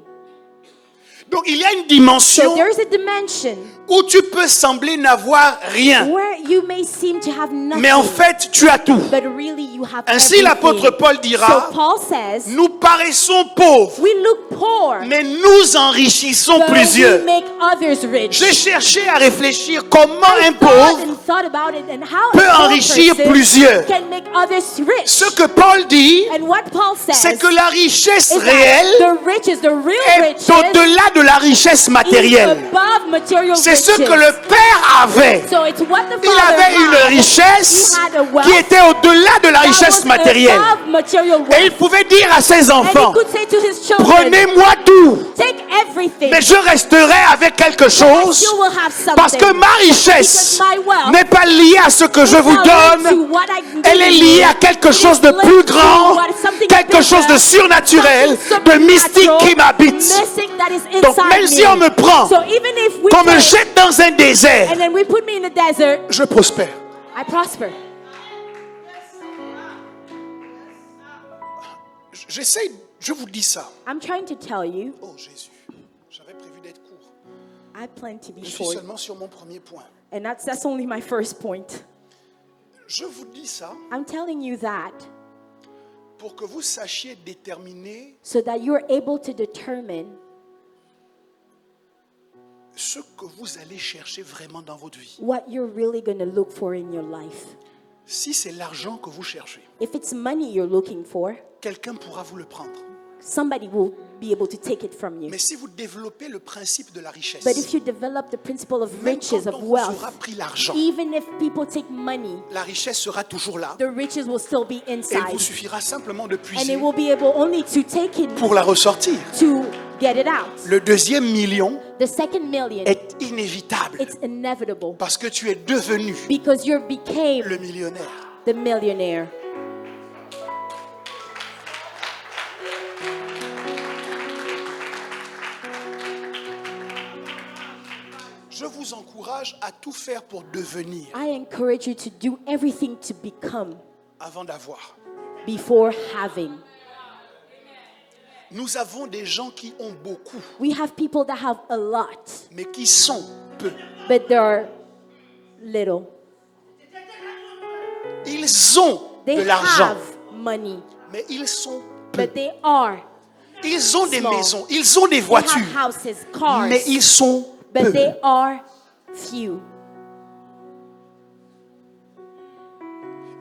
Donc il y a une So dimension there's a dimension où tu peux sembler n'avoir rien. where you may seem to have nothing, Mais en fait, tu as tout. but really you have Ainsi, everything. l'apôtre Paul dira, So Paul says, nous paraissons pauvres, we look poor, mais nous enrichissons but we plusieurs. make others rich. J'ai cherché à réfléchir comment I un thought pauvre and thought about it and how peut a poor enrichir person plusieurs. can make others rich. Ce que Paul dit, And what Paul says c'est que la richesse is that réelle the riches, the real est riches, au-delà de la richesse is matérielle. above material C'est ce riches. que le Père avait. So it's what the Il Father avait une had. richesse He had a wealth qui était au-delà de la that richesse was matérielle. above material Et il wealth. pouvait dire à ses And enfants, he could say to his children, prenez-moi tout, take everything, mais je resterai avec quelque but chose you will have something. parce que ma richesse Because my wealth n'est pas liée à ce que je vous is not linked to donne. what I can Elle give est you. liée à quelque It chose is de linked plus to grand, something quelque bigger, chose de surnaturel, something de mystique supernatural, qui m'habite. mystic that is Donc inside même si me. on me prend, So even if we qu'on me take, jette dans un désert, and then we put me in the desert, je prospère. I prosper. J'essaie, je vous dis ça. I'm trying to tell you, Oh Jésus, j'avais prévu d'être court. I plan to be Je suis short. seulement sur mon premier point. And that's only my first point. Je vous dis ça I'm telling you that pour que vous sachiez déterminer so that you're able to determine ce que vous allez chercher vraiment dans votre vie. what you're really going to look for in your life. Si c'est l'argent que vous cherchez, If it's money you're looking for, quelqu'un pourra vous le prendre. somebody will be able to take it from you. Mais si vous développez le principe de la richesse, But if you develop the principle of même riches, quand of on vous aura wealth, pris l'argent, even if people take money, la richesse sera toujours là. the riches will still be Et il inside. vous suffira simplement de And puiser it will be able only to take it pour la ressortir. to get it out. Le deuxième million The second million, est inévitable it's inevitable parce que tu es devenu because you became le millionnaire. the millionaire. Je vous encourage à tout faire pour devenir I encourage you to do everything to become avant d'avoir. before having. Nous avons des gens qui ont beaucoup, We have people that have a lot, mais qui sont peu. but they're little. Ils ont They de l'argent, have money, mais ils sont peu. but they are. Ils ont des small. maisons, ils ont des They voitures, have houses, cars, mais ils sont but peu. they are few.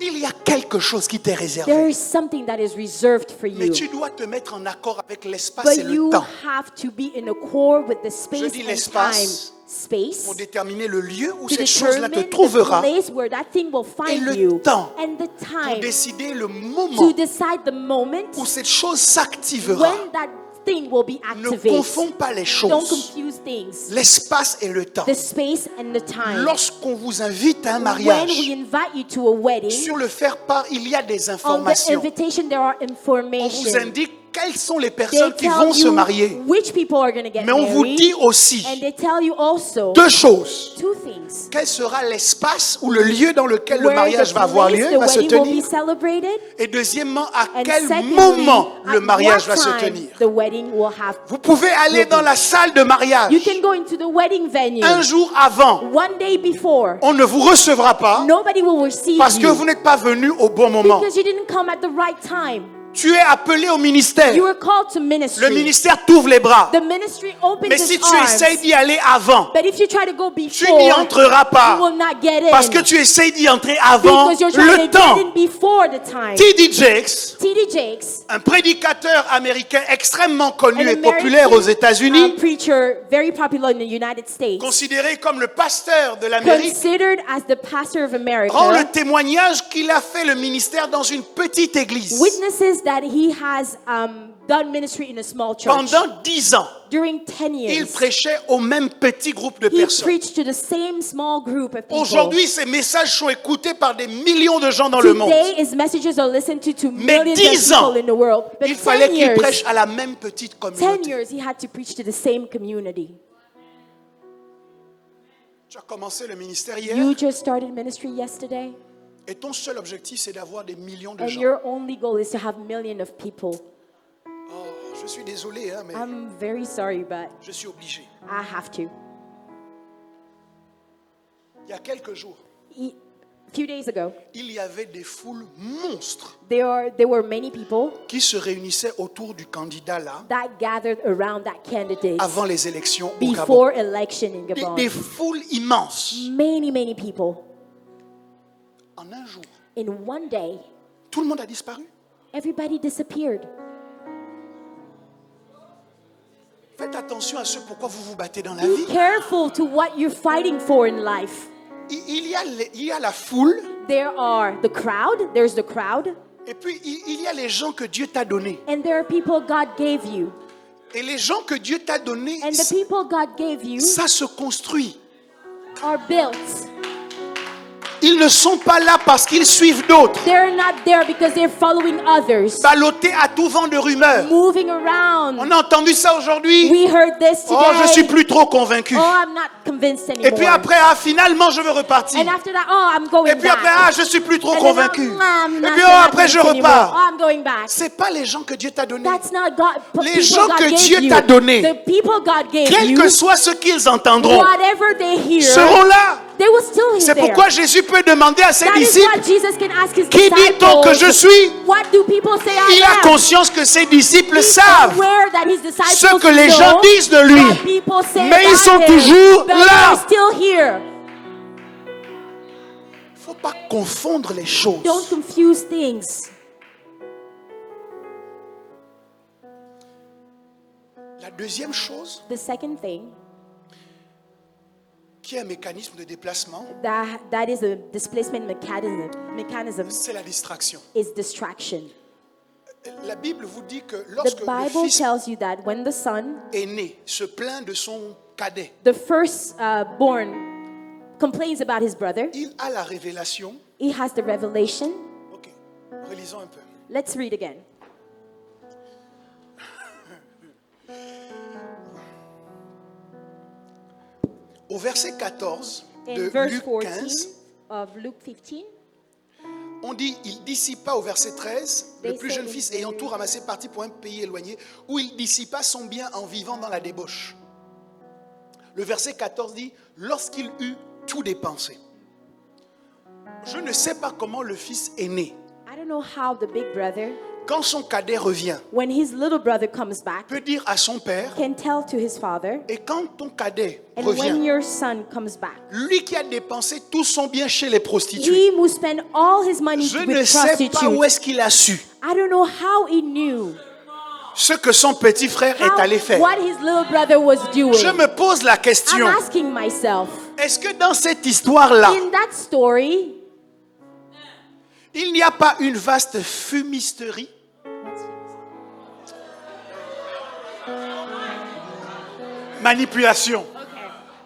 Il y a quelque chose qui t'est réservé. There is something that is reserved for Mais you, tu dois te mettre en accord avec l'espace but et le you temps have to be in accord with the space dis and l'espace time, space, pour déterminer le lieu où to cette chose-là determine te trouvera the place where that thing will et find le you, temps and the pour time décider le to moment decide the moment où cette chose s'activera. when that thing will be Ne activated. confonds pas les Don't choses, confuse things. l'espace et le temps. The space and the time. Lorsqu'on vous invite à un When we mariage, invite you to a wedding, sur le faire-part, il y a des on the informations. invitation there are On vous information. indique quelles sont les They personnes qui tell vont se you marier. which people are going to get Mais on vous married, dit aussi and they tell you also deux choses. two things. Quel sera l'espace ou le lieu dans lequel le Where mariage the va avoir place lieu, the va se wedding will be tenir. celebrated, Et deuxièmement, à and quel secondly, moment at le mariage what va se time tenir. the wedding will have. Vous pouvez aller dans la salle de mariage. You can go into the wedding venue Un jour avant, one day before. on ne vous recevra pas Nobody will receive parce que you vous n'êtes pas venu au bon moment. because you didn't come at the right time. Tu es appelé au ministère. You were called to ministry. Le ministère t'ouvre les bras. The ministry opens Mais si its tu arms. essayes d'y aller avant, But if you try to go tu before, n'y entreras you pas. will not get in. Parce que tu essayes d'y entrer avant because you're trying le to get temps. in before the time. T.D. Jakes, T.D. Jakes, un prédicateur américain extrêmement connu an et populaire aux American États-Unis, preacher, very popular in the United States, considéré comme le pasteur de l'Amérique, considered as the pastor of America, rend le témoignage qu'il a fait le ministère dans une petite église. witnesses that he has done ministry in a small church. Pendant 10 ans, During 10 il years, prêchait au même petit groupe de he personnes. preached to the same small group of people. Aujourd'hui, ces messages sont écoutés par des millions de gens dans le monde. Today, his messages are listened to Mais millions 10 of ans, people in the world. But il fallait 10 qu'il years, prêche à la même petite 10 communauté. years, he had to preach to the same community. Tu as commencé le ministère hier You just started ministry yesterday, et ton seul objectif, c'est d'avoir des millions de and gens. your only goal is to have millions of people. Oh, je suis désolé, hein, mais I'm very sorry, but je suis obligé. I have to. Il y a quelques jours, A few days ago, il y avait des foules monstres there were many people qui se réunissaient autour du candidat là that gathered around that candidate avant les élections au Gabon. before election in Gabon. Des foules immenses. Many people. En un jour, In one day, tout le monde a disparu. everybody disappeared. Faites attention à ce pourquoi vous vous battez dans la vie. Be careful to what you're fighting for in life. Il y a la foule There's the crowd, et puis il y a les gens que Dieu t'a donnés. and there are people God gave you. Et les gens que Dieu t'a donnés, And the people God gave you ça se construit. are built. Ils ne sont pas là parce qu'ils suivent d'autres. They're not there because they're following others, Ballottés à tout vent de rumeurs. moving around. On a entendu ça aujourd'hui. We heard this today. Oh, je suis plus trop convaincu. Oh, I'm not convinced anymore. Et puis après, finalement, je veux repartir. And after that, oh, I'm going Et puis après, back. je suis plus trop And then convaincu. I'm Et not puis so après, je convinced anymore. repars. Oh, I'm going back. C'est pas les gens que Dieu t'a donnés. That's not God. Les people gens God que gave Dieu you. t'a donnés, The people God gave Quel you, que soit ce qu'ils entendront, whatever they hear, seront là. they will still hear C'est there. pourquoi Jésus peut demander à ses That is disciples, what Jesus can ask his qui dit-on que je disciples. suis? What do people say I Il a am? conscience que ses disciples He's savent aware that his disciples ce que les gens know disent de lui. what people say Mais ils about sont him, toujours but là. they're still here. Il ne faut pas confondre les choses. Don't confuse things. La deuxième chose, The second thing, qui est un mécanisme de déplacement, that is a displacement mechanism c'est la distraction. is distraction. La Bible vous dit que The lorsque le Bible fils tells you that when the son, aîné se plaint de son cadet, the first born, complains about his brother, il a la révélation. he has the revelation. Ok, relisons un peu. Let's read again. Au verset 14 In de verse Luc 14 15, of Luke 15, on dit, il dissipa au verset 13, le They plus say jeune in fils the- ayant tout ramassé partit pour un pays éloigné, où il dissipa son bien en vivant dans la débauche. Le verset 14 dit, lorsqu'il eut tout dépensé. Je ne sais pas comment le fils aîné, I don't know how the big brother, quand son cadet revient, when his little brother comes back, peut dire à son père, can tell to his father, et quand ton cadet and when revient, your son comes back, lui qui a dépensé tout son bien chez les prostituées, he will spend all his money je with ne sais pas prostitutes. où est-ce qu'il a su I don't know how he knew ce que son petit frère est allé faire. what his little brother was doing. Je me pose la I'm question, asking myself, est-ce que dans cette histoire-là, in that story, il n'y a pas une vaste fumisterie? Manipulation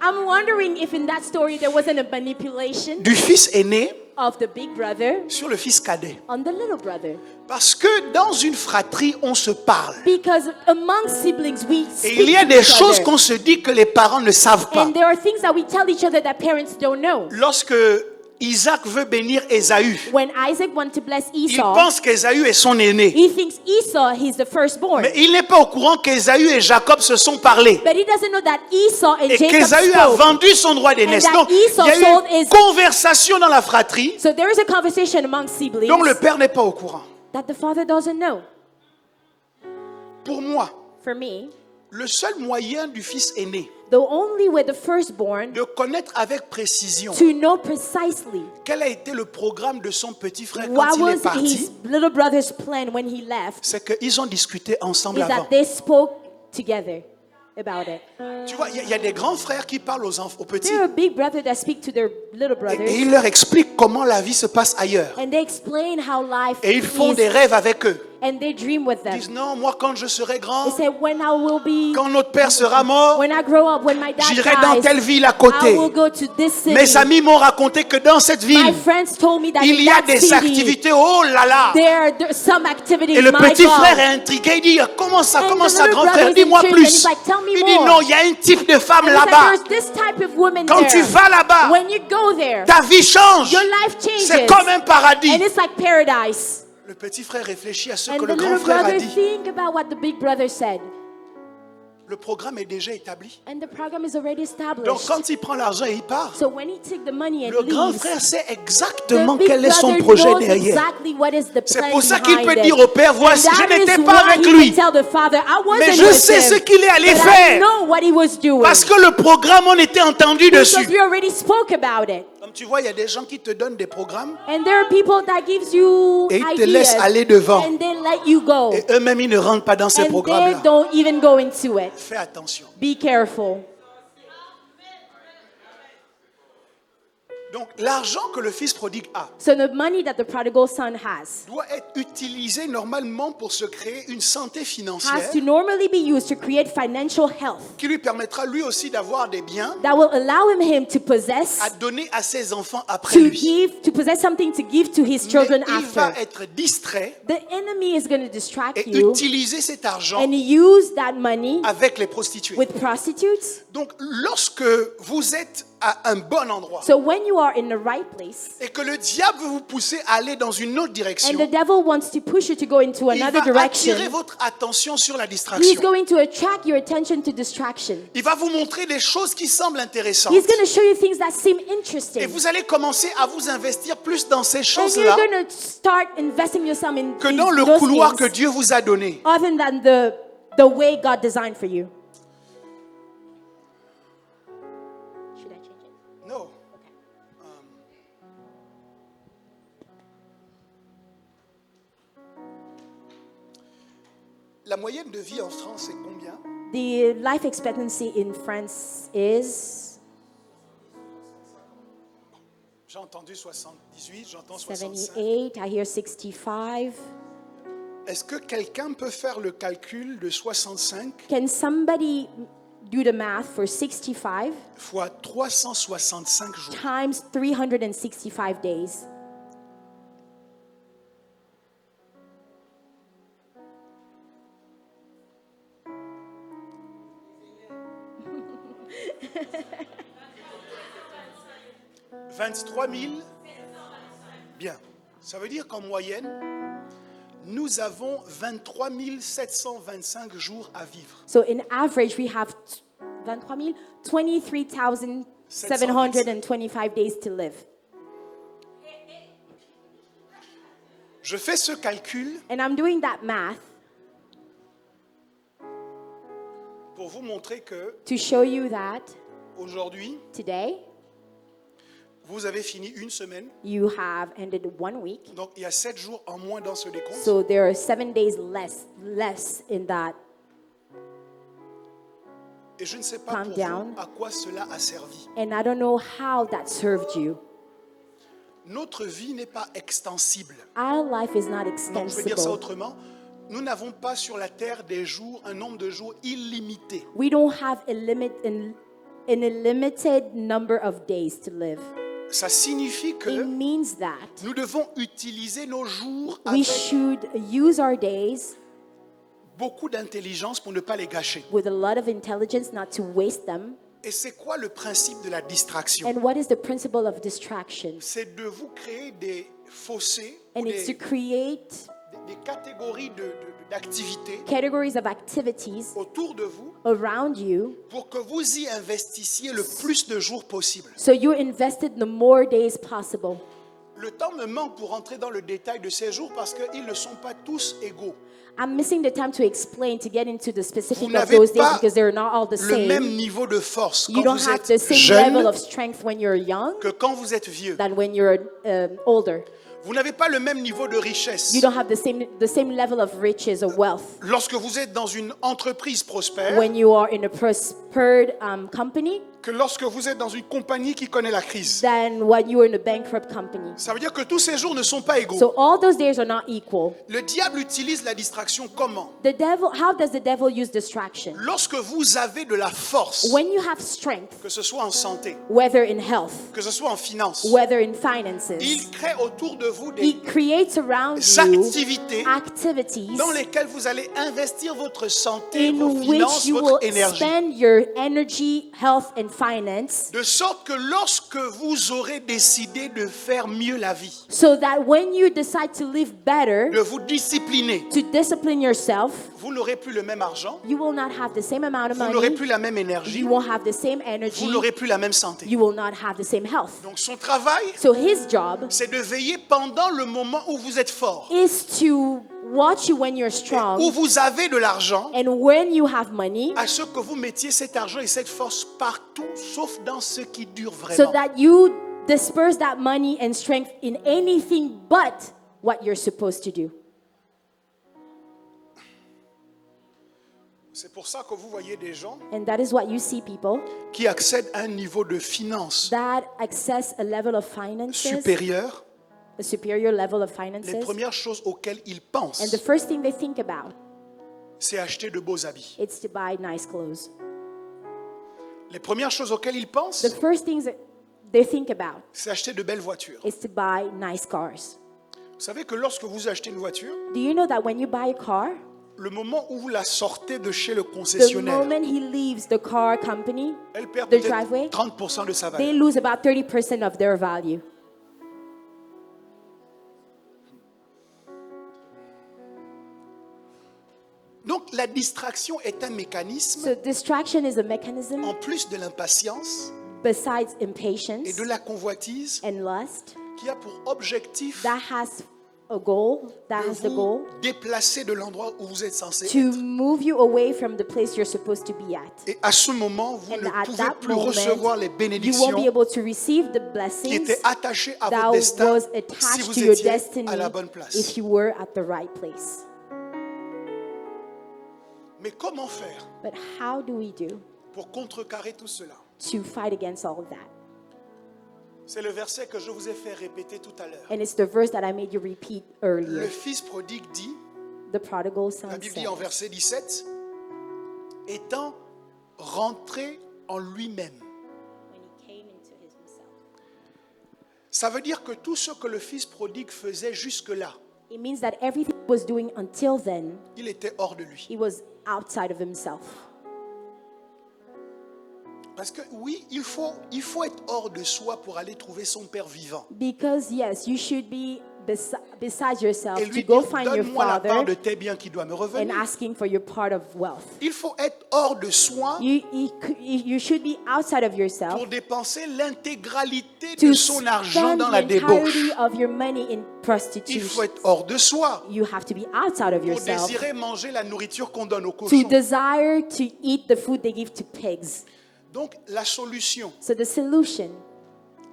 I'm wondering if in that story there wasn't a manipulation du fils aîné of the big brother sur le fils cadet. on the little brother. Parce que dans une fratrie, on se parle. Because among siblings we Et speak il y a to des each choses other. qu'on se dit que les parents ne savent pas. And there are things that we tell each other that parents don't know. Lorsque Isaac veut bénir Ésaü, When Isaac wants to bless il Esau, pense qu'Ésaü est son aîné. he thinks Esau, he's the firstborn. Mais il n'est pas au courant qu'Ésaü et Jacob se sont parlé. But he doesn't know that Esau and Et Jacob qu'Ésaü a spoke. vendu son droit d'aînesse. And that Donc, il y Esau a eu sold une his- conversation dans la fratrie So there is a conversation among siblings dont le père n'est pas au courant. that the father doesn't know. Pour moi, For me, le seul moyen du fils aîné the only way the firstborn de connaître avec précision to know precisely quel a été le programme de son petit frère what quand il est was his parti, little brother's plan when he left c'est qu'ils ont discuté ensemble is avant. that they spoke together about it. Tu vois, il y a des grands frères qui parlent aux petits There are big brothers that speak to their little brothers et ils leur expliquent comment la vie se passe ailleurs. and they explain how life Et ils font is, des rêves avec eux. and they dream with Ils them. disent non, moi quand je serai grand, They say, when I will be, quand notre père sera mort, when I grow up, when my dad j'irai dans telle dies, ville à I côté. will go to this city. Mes amis m'ont raconté que dans cette My ville, friends told me that il in y a that des city, activités, oh là là. there's some activities, Et le my petit God. frère est intrigué, il dit comment ça, And comment the ça little grand frère, brother is dis-moi intrigued, plus. and he's like, tell me Il dit more. non, il y a un type de femme And he said, là-bas. there's this type of woman Quand there. tu vas là-bas, When you go there, ta vie change. your life changes. C'est comme un paradis. And it's like paradise. Le petit frère réfléchit à ce And que the le grand little frère a brother dit. think about what the big brother said. Le programme est déjà établi. And the program is already Donc established. quand il prend l'argent et il part, So when he took the money and le grand leaves, frère sait the exactement big quel est son brother projet knows derrière. exactly what is the C'est plan pour ça qu'il behind peut it. dire au père, voici, And je that n'étais is pas why avec he lui. could tell the father, I wasn't Mais je with sais him, ce qu'il est allé but faire. I know what he was doing. Parce que le programme, on était entendu Because dessus. we already spoke about it. Comme tu vois, il y a des gens qui te donnent des programmes And there are people that gives you et ils te ideas laissent aller devant. and they let you go. Et eux-mêmes, ils ne rentrent pas dans ces And they programmes-là. don't even go into it. Fais attention. Be careful. Donc, l'argent que le fils prodigue a So the money that the prodigal son has doit être utilisé normalement pour se créer une santé financière has to normally be used to create financial health qui lui permettra lui aussi d'avoir des biens that will allow him to possess, à donner à ses enfants après to lui. give, to possess something to give to his Mais children il va after. être distrait The enemy is going to distract et you utiliser cet argent and use that money avec les prostituées. with prostitutes. Donc, lorsque vous êtes à un bon endroit So when you are in the right place et que le diable veut vous pousser à aller dans une autre and direction, the devil wants to push you to go into il another va attirer direction, votre attention sur la he's distraction. going to attract your attention to distraction. Il va vous montrer des choses qui semblent intéressantes. He's going to show you things that seem Et interesting. vous allez commencer à vous investir plus dans ces And choses-là you're going to start investing yourself in que dans le those couloir que things Dieu vous a donné. other than the way God designed for you. Should I change it? Non. La moyenne de vie en France, c'est combien? The life expectancy in France is J'ai entendu 78, j'entends 65. 78. I hear 65. Est-ce que quelqu'un peut faire le calcul de 65 Can somebody do the math for 65 fois 365 jours? times 365 days? « 23 000. Bien. Ça veut dire qu'en moyenne, nous avons 23 725 jours à vivre. So in average, we have 23,725 days to live. Je fais ce calcul And I'm doing that math pour vous montrer que to show you that aujourd'hui, today vous avez fini une semaine. you have ended 1 week. Donc, il y a 7 jours en moins dans ce décompte. So there are 7 days less in that. Et je ne sais pas Calm pour down. vous à quoi cela a servi. And I don't know how that served you. Notre vie n'est pas extensible. Our life is not Non, je vais dire ça extensible. autrement. Nous n'avons pas sur la terre des jours, un nombre de jours illimité. We don't have an unlimited number of days to live. Ça signifie It que means that nous devons utiliser nos jours we avec should use our days beaucoup d'intelligence pour ne pas les gâcher. with a lot of intelligence, not to waste them. Et c'est quoi le principe de la distraction? And what is the principle of distraction? C'est de vous créer des fossés ou And it's to des create catégories d'activités categories of activities autour de vous around you pour que vous y investissiez le plus de jours possible. so you're invested the more days possible. Le temps me manque pour entrer dans le détail de ces jours parce qu'ils ne sont pas tous égaux. I'm missing the time to explain, to get into the Vous specific of n'avez those days pas because they're not all the le même same. niveau de force You quand don't vous have êtes the same jeune level of strength when you're young que quand vous êtes vieux. than when you're older. Vous n'avez pas le même niveau de richesse. You don't have the same level of riches or wealth. Lorsque vous êtes dans une entreprise prospère When you are in a prospered company que lorsque vous êtes dans une compagnie qui connaît la crise. than when you are in a bankrupt company. Ça veut dire que tous ces jours ne sont pas égaux. So all those days are not equal. Le diable utilise la distraction comment? How does the devil use distraction? Lorsque vous avez de la force, When you have strength, que ce soit en santé, whether in health, que ce soit en finance, whether in finances, il crée autour de vous he des creates around you activités activities dans lesquelles vous allez investir votre santé, vos in which finances, you will votre énergie. spend your energy, health, and finance, De sorte que lorsque vous aurez décidé de faire mieux la vie, so that when you decide to live better, de vous discipliner, to discipline yourself, vous n'aurez plus le même argent, you will not have the same amount of vous n'aurez money, plus la même énergie, you won't have the same vous energy, n'aurez plus la même santé. you will not have the same health. Donc son travail, So his job c'est de veiller pendant le moment où vous êtes fort, is to watch you when you're où strong, vous avez de l'argent, and when you have money, à ce que vous mettiez cet argent et cette force partout, sauf dans ce qui dure so vraiment. that you disperse that money and strength in anything but what you're supposed to do. C'est pour ça que vous voyez des gens And that is what you see people qui accèdent à un niveau de finance that access a level of finances, supérieur. a superior level of Les finances, premières choses auxquelles ils and the pensent, first thing they think about, c'est acheter de beaux habits. it's to buy nice clothes. Les premières choses auxquelles ils pensent, The first things that they think about c'est acheter de belles voitures. is to buy nice cars. Vous savez que lorsque vous achetez une voiture, Do you know that when you buy a car, le moment où vous la sortez de chez le the concessionnaire, moment he leaves the car company, elle perd the driveway, peut-être 30% de sa they valeur. lose about 30% of their value. Donc la distraction est un mécanisme, So distraction is a mechanism en plus de l'impatience besides et impatience de la convoitise, and lust qui a pour objectif that has a goal, that de has the vous goal déplacer de l'endroit où vous êtes censé to être. move you away from the place you're supposed to be at. Et à ce moment, vous And ne at pouvez that plus recevoir les moment, you won't be bénédictions able to receive the qui blessings étaient attachées à that votre destin was si attached vous to your étiez destiny à la bonne place. if you were at the right place. Mais comment faire But how do we do pour contrecarrer tout cela? to fight against all of that? C'est le verset que je vous ai fait répéter tout à l'heure. And it's the verse that I made you repeat Le earlier. fils prodigue dit, The prodigal la son Bible said, dit en verset 17, étant rentré en lui-même. when he came into himself. Ça veut dire que tout ce que le fils prodigue faisait jusque-là, It means that everything he was doing until then, il était hors de lui. he was outside of himself. Parce que oui, il faut être hors de soi pour aller trouver son père vivant. Because yes, you should be beside yourself Et to lui go dire, find your donne-moi la part father de tes biens qui doit me and revenir. asking for your part of wealth. Il faut être hors de soi You should be outside of yourself pour dépenser l'intégralité to de son argent spend dans the la débauche. entirety of your money in Il prostitution. faut être hors de soi You have to be outside of pour yourself désirer manger la nourriture qu'on donne aux to cochons. desire to eat the food they give to pigs. Donc la solution So the solution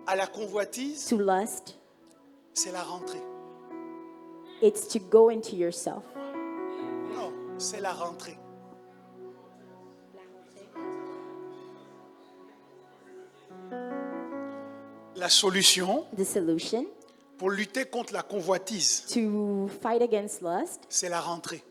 à la convoitise, to lust, c'est la rentrée. it's to go into yourself. Non, c'est la rentrée. La solution The solution pour lutter contre la convoitise, to fight against lust, c'est la rentrée.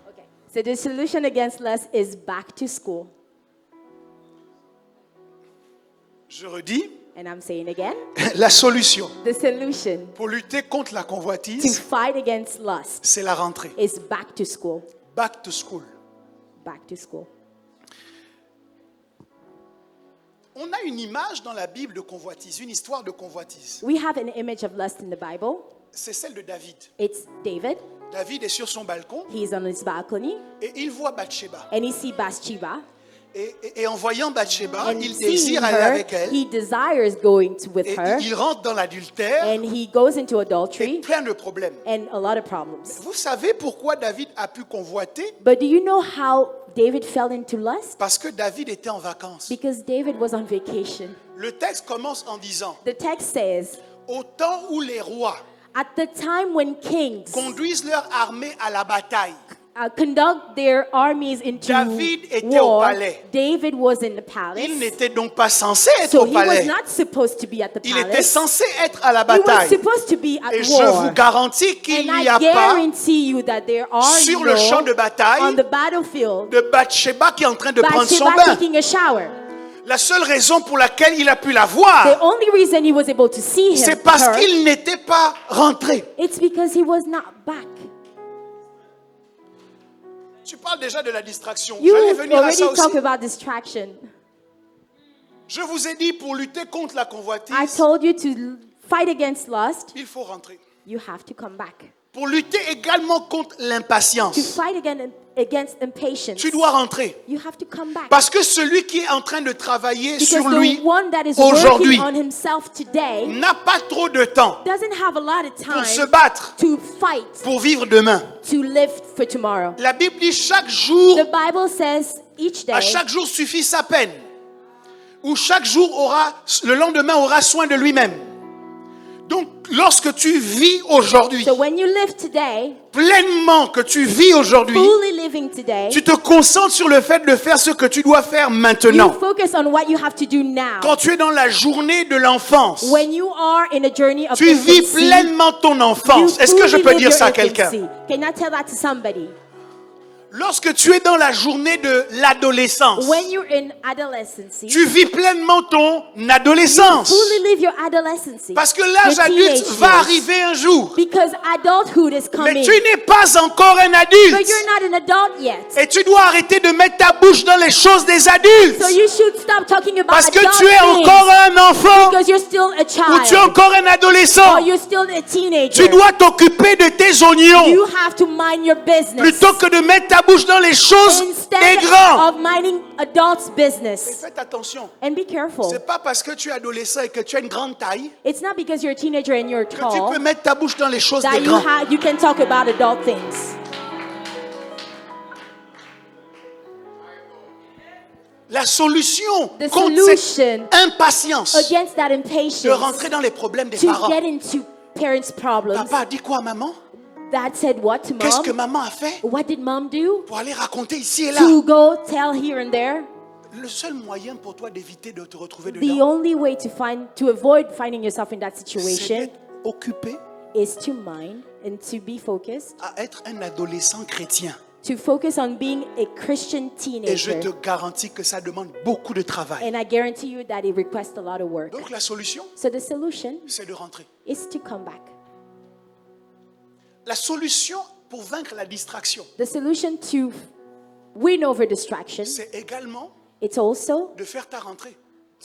okay. So the solution against lust is back to school. Je redis, And I'm saying again, la solution the solution pour lutter contre la to convoitise, fight against lust c'est la rentrée. is back to school. Back to school. Back to school. On a une image dans la Bible de convoitise, une histoire de convoitise. We have an image of lust in the Bible. C'est celle de David. It's David. David est sur son balcon He's on his balcony et il voit Bathsheba. and he sees Bathsheba. Et en voyant Bathsheba, And il seeing désire aller her, avec elle. he desires going with Et her. il rentre dans l'adultère And he goes into et adultery plein de problèmes. and a lot of problems. Vous savez pourquoi David a pu convoiter? But do you know how David fell into lust? Parce que David était en vacances. Because David was on vacation. Le texte commence en disant, The text says, au temps où les rois At the time when kings conduisent leur armée à la bataille, conduct their armies into David était au war, palais. David was in the palace. il n'était donc pas censé être So au he was palais. not supposed to be at the Il était palace. censé être à la He was bataille. supposed to be at Et je war. vous garantis qu'il And n'y I a pas guarantee you that there are sur le champ de bataille on the battlefield de Bathsheba qui est en train de prendre son Bathsheba bain. taking a shower. La seule raison pour laquelle il a pu la The voir, only reason he was able to see him, c'est parce her, qu'il n'était pas rentré. it's because he was not back. Tu parles déjà de la distraction. You J'allais venir à already ça aussi. talk about distraction. Je vous ai dit, pour lutter contre la I convoitise, told you to fight against lust. il faut rentrer. You have to come back. Pour lutter également contre To l'impatience, fight against impatience, tu dois rentrer. you have to come back. Parce que celui qui est en train de travailler Because sur the lui one that is aujourd'hui working on himself today n'a pas trop de temps doesn't have a lot of pour se time battre, to fight, pour vivre demain. to live for tomorrow. La Bible dit chaque jour, The Bible says each day, à chaque jour suffit sa peine. Ou chaque jour le lendemain aura soin de lui-même. Donc, lorsque tu vis aujourd'hui, so when you live today, pleinement que tu vis aujourd'hui, fully living today, tu te concentres sur le fait de faire ce que tu dois faire you maintenant. focus on what you have to do now. Quand tu es dans la journée de l'enfance, When you are in a journey of tu vis infancy, pleinement ton you enfance. Est-ce que je fully peux live dire your ça à quelqu'un? infancy. Can I tell that to somebody? Lorsque tu es dans la journée de l'adolescence, When you're in adolescence, tu vis pleinement ton adolescence. fully live your adolescence. Parce que l'âge Your adulte teenage va years. arriver un jour. Because adulthood is Mais coming. tu n'es pas encore un But adulte. you're not an adult yet. Et tu dois arrêter de mettre ta bouche dans les choses des adultes. So you should stop talking about Parce que adult tu es things. encore un enfant Because you're still a ou tu es child. encore un adolescent. Or you're still a teenager. Tu dois t'occuper de tes oignons You have to mind your business. plutôt que de mettre ta bouche dans les choses des Instead grands. of minding adults' Mais business. faites attention. And be careful. C'est pas parce que tu es adolescent et que tu as une grande taille It's not because you're a teenager and you're que tu tall peux mettre ta bouche dans les choses that des grands. you can talk about adult things. La solution The contre solution cette impatience Against that de impatience rentrer dans les problèmes des to parents. get into parents' problems. Papa a dit quoi à maman? Dad said what to Qu'est-ce que mom? maman a fait What did mom do? pour aller raconter ici et là? To go tell here and there. Le seul moyen pour toi d'éviter de te retrouver The dedans, only way to avoid finding yourself in that c'est situation d'être occupé is to mind and to be focused, à être un adolescent chrétien. to focus on being a Christian Et je te teenager. garantis que ça demande beaucoup de travail. And I guarantee you that it requests a lot of work. Donc la solution, So the solution c'est de rentrer. is to come back. La solution pour vaincre la distraction, The solution to win over distraction, c'est également it's also de faire ta rentrée.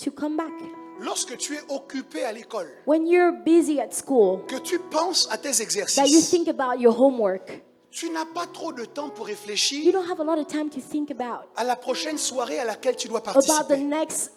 to come back. Lorsque tu es occupé à l'école, When you're busy at school, que tu penses à tes that you exercices, think about your homework, tu n'as pas trop de temps pour you réfléchir don't have a lot of time to think about à la prochaine soirée à laquelle tu dois the participer. next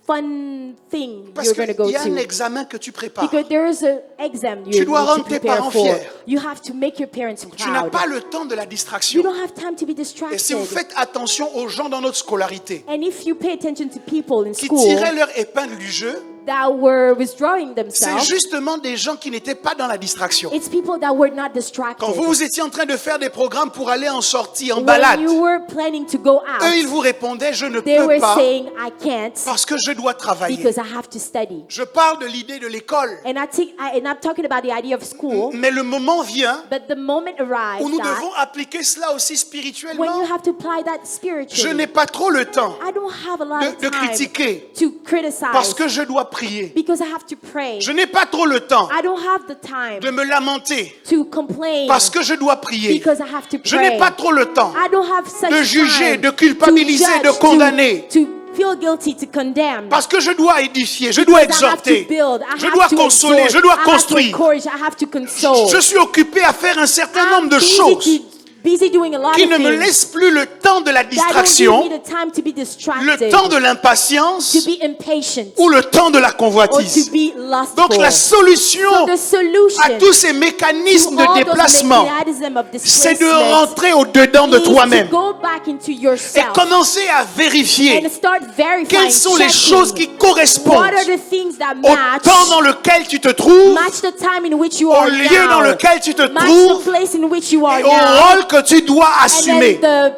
fun thing Parce you're going to go qu'il y a un to. examen que tu prépares. Because there is an exam Tu you dois need to rendre tes prepare parents for. fiers. You have to make your parents Tu n'as proud. pas le temps de la You distraction. don't have time to be Et si vous distracted. faites attention aux gens dans notre scolarité And if you pay attention to people in qui school tiraient leur épingle du jeu, that were withdrawing c'est themselves, justement des gens qui n'étaient pas dans la distraction. it's people that were not distracted. Quand vous étiez en train de faire des programmes pour aller en sortie, en When balade, you were planning to go out, eux, ils vous répondaient, je ne they peux were pas saying, I can't parce que je dois travailler. because I have to study. Je parle de l'idée de l'école, And I'm talking about the idea of school, mais le moment vient but the moment où arrives nous that devons appliquer cela aussi when spirituellement. you have to apply that Je spiritually. n'ai pas trop le temps I don't have a lot of de time critiquer to criticize parce que je dois prier. because I have to pray. Je n'ai pas trop le temps I don't have the time de me lamenter to complain parce que je dois prier. because I have to Je n'ai pray. pas trop le temps I don't have such de juger, time de culpabiliser, to de judge, condamner. to feel guilty, to condemn. parce que je dois édifier, je dois Because I have to exhorter, build, I je have dois to consoler, exhort, je dois I have to construire. encourage, I have to console. Je suis occupé à faire un certain I'm nombre de busy choses. to busy doing a lot qui of ne me things laisse plus le temps de la that don't give distraction, me the time to be le distracted, temps de to l'impatience be impatient, ou le temps de la or to convoitise. be lustful. Donc la solution So the solution à tous ces mécanismes to de all those déplacement, mechanisms of c'est de displacement rentrer au-dedans de is toi-même to go back into et yourself commencer à vérifier and start verifying, quelles sont les checking choses qui what correspondent are the things that au match, temps dans lequel tu te trouves, match the time in which you au are lieu dans now, lequel tu te match trouves the place in which you are et au now, rôle que tu dois and assumer. then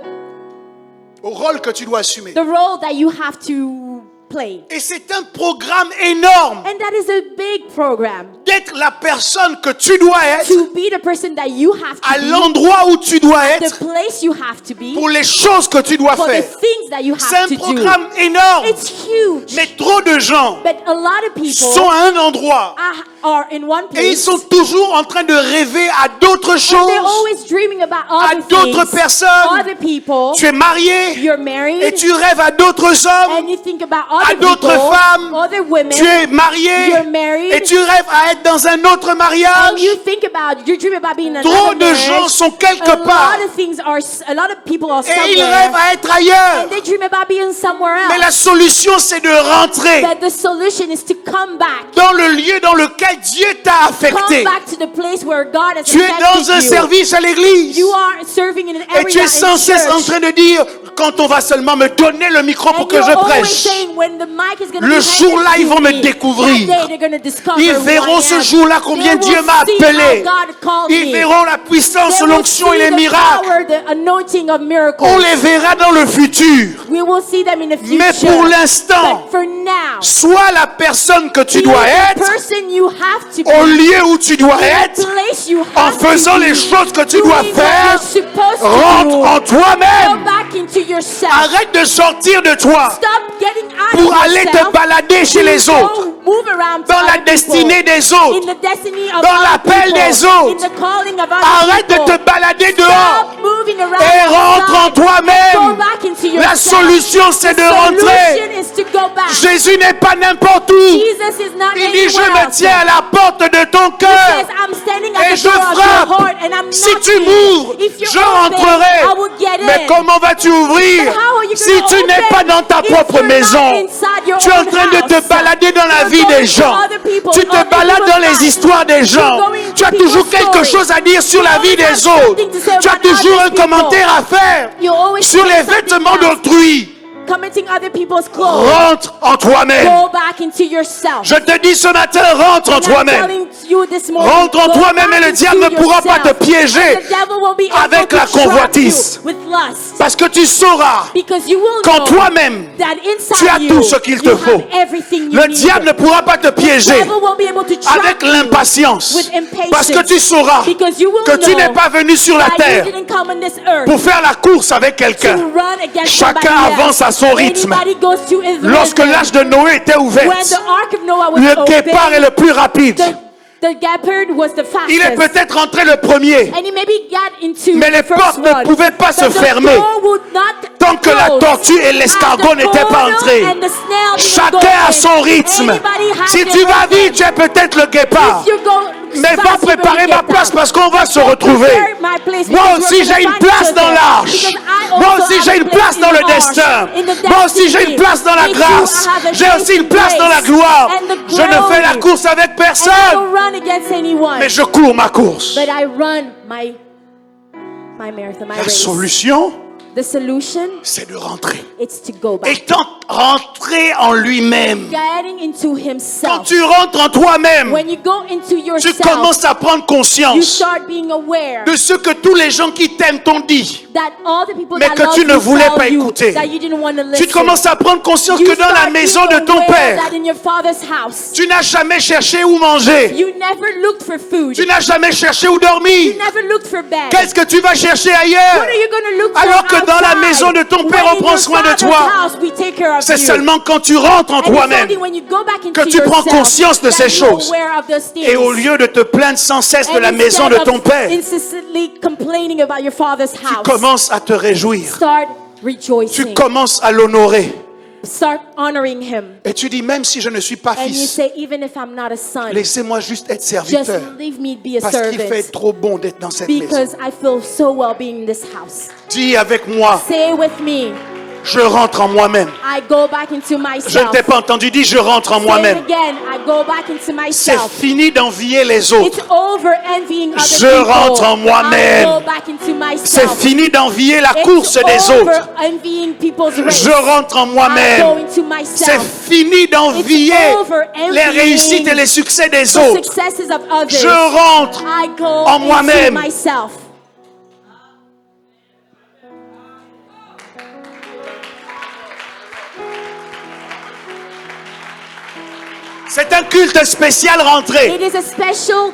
Au rôle que tu dois assumer. the role that you have to play. Et c'est un programme énorme And that is a big program d'être la personne que tu dois être to be the person that you have à to be, l'endroit où tu dois the être place you have to be, pour les choses que tu dois for the faire. things that you C'est have un to do. programme énorme. It's huge. Mais trop de gens But a lot of people sont à un endroit are in one et ils place sont toujours en train de rêver à d'autres and they're choses, always dreaming about à other d'autres things, personnes. other people. Tu es marié You're et married tu rêves à d'autres hommes, and you think about à other d'autres people, femmes. other women. Tu es marié You're married et tu rêves à être dans un autre and mariage. you think about, you dream about being in Trop another de gens marriage. sont quelque A part lot of things are, a lot of people are et ils rêvent somewhere à être ailleurs. and they dream about being somewhere Mais la else. solution, c'est de rentrer But the solution is to come back. dans le lieu dans lequel Dieu t'a Come affecté. back to the place where God has Tu es dans un affected you. service à l'église You are serving in an et tu area es sans in cesse en church. train de dire, quand on va seulement me donner le micro pour And que you're je always prêche, saying when the mic is gonna le be jour-là, handed ils to vont me me, découvrir. that day they're gonna discover ils who verront I ce am. jour-là combien They Dieu will m'a see appelé. how God called Ils me. verront la puissance, They will l'onction et see les the miracles. power, the anointing of miracles. On les verra dans le futur. We will see them in the future. Mais pour l'instant, But for now, sois la personne que tu be dois the être person you have to be, au lieu où tu dois in the être, place you en have faisant to be, les choses que tu doing dois what faire. you're supposed to Rentre do. en Go toi-même. back into yourself. Arrête de sortir de toi Stop getting out pour of aller yourself te balader chez to les go autres, move around to dans la other people, destinée des in autres. the destiny of dans other l'appel people, des autres. in the calling of other Arrête de people. te balader dehors Stop moving around et rentre en outside. Go toi-même. back into La yourself. solution, c'est The de rentrer. solution is to go back. Jésus n'est pas n'importe où. Jesus is not Il dit, je anywhere me else. tiens à la porte de ton He cœur. says, I'm standing at Et the je door of frappe. your heart and I'm Si tu knocking. m'ouvres, If you je open, rentrerai. I will get in. Mais comment vas-tu ouvrir But how are you si gonna tu n'es open pas dans ta if propre you're not maison? inside your Tu es en own train de te house? balader dans la You're vie going des to gens. other people, Tu te other balades people's dans les lives. histoires des gens. You're going Tu as to toujours people's quelque stories. chose à dire sur You la vie always des have autres. something to say Tu as about toujours other un people. commentaire à faire You always sur say les something vêtements else. d'autrui. Commenting other people's clothes. Rentre en toi-même. Go back into yourself. Je te dis ce matin, rentre en And I'm toi-même. telling you this morning, Rentre en go toi-même back et le into diable ne pourra pas te yourself. piéger And the devil won't be able avec to la trap convoitise. you with lust. Parce que tu sauras Because you will qu'en know toi-même, that inside tu as you, tout ce qu'il te you faut. have everything you le need. diable ne pourra pas te The piéger devil won't be able to trap avec you l'impatience. with impatience. Parce que tu sauras Because you will que tu know n'es pas venu sur la that terre you didn't come on this earth pour faire la course avec to quelqu'un. run against Chacun somebody avance else. à son rythme. Anybody goes to his Lorsque rhythm. l'âge de Noé était ouvert, When the ark of Noah was le guépard est open, le plus rapide. the leopard was the fastest. Il est peut-être rentré le premier, And he maybe got into mais les the first portes ne one. pouvaient pas se But the fermer door would not tant que la close. tortue et l'escargot As the n'étaient pas portal entrés. and the snail didn't Chacun go a in. son rythme. Anybody has Si their tu vas rhythm. vite, tu es peut-être le guépard. If you go Mais va fast, you préparer will ma get place down. parce qu'on va se Go retrouver. prepare my place Moi because aussi we're gonna j'ai une find place each dans other. l'arche. Because I Moi also aussi have j'ai a une place place in dans le the arche, destin. in the Moi aussi j'ai une destiny. place dans la Me too, grâce. I have a J'ai place aussi une in place dans la grace gloire. and the Je ne fais la glory. course avec And I personne, don't run against anyone. mais je cours ma course. But I run my marathon, my La race. solution, The solution, c'est de rentrer. it's to go back. Étant rentré en lui-même. Getting into Quand himself. tu rentres en toi-même, When you go into tu yourself, commences à prendre you conscience start being aware de ce que tous les gens qui t'aiment t'ont dit. that all the people Mais that que love tu ne you voulais tell pas you écouter. that you didn't want to Tu listen. commences à prendre conscience You que dans la start maison being de ton aware père, that in your father's house, tu n'as jamais cherché où manger. you never looked for food. Tu n'as jamais cherché où You dormir. never looked for bed. Qu'est-ce que tu vas chercher What ailleurs? are you going to look for Alors que dans la outside? maison de ton père, When on in prend your soin de father's toi. house, we take care of C'est you. seulement quand tu rentres en And it's toi-même only when you go back into que tu prends yourself conscience de that ces you're choses. aware of those things. Et au lieu de te plaindre sans cesse de And la maison de instead ton of père, incessantly complaining about your father's tu house, commences à te réjouir. start Tu rejoicing. commences à l'honorer. start honoring him. Et tu dis, même si je ne suis pas And you fils, say, even if I'm not a son, laissez-moi juste être just serviteur. leave me be a Parce qu'il fait servant. trop bon d'être dans cette maison. Because I feel so well being in this house. Dis avec moi, Say it with me. je rentre en moi-même. I go back into Je ne myself. t'ai pas entendu, dis je rentre en Say it moi-même. again. I go back into C'est myself. fini d'envier les autres. It's over envying other Je people. rentre en moi-même. I go back into C'est myself. fini d'envier la course It's des over autres. envying people's race. Je rentre en I go moi-même. into C'est myself. fini d'envier It's over les envying réussites et les succès des The autres. successes of others. Je rentre I go en into moi-même. myself. C'est un culte spécial rentrée. It is a special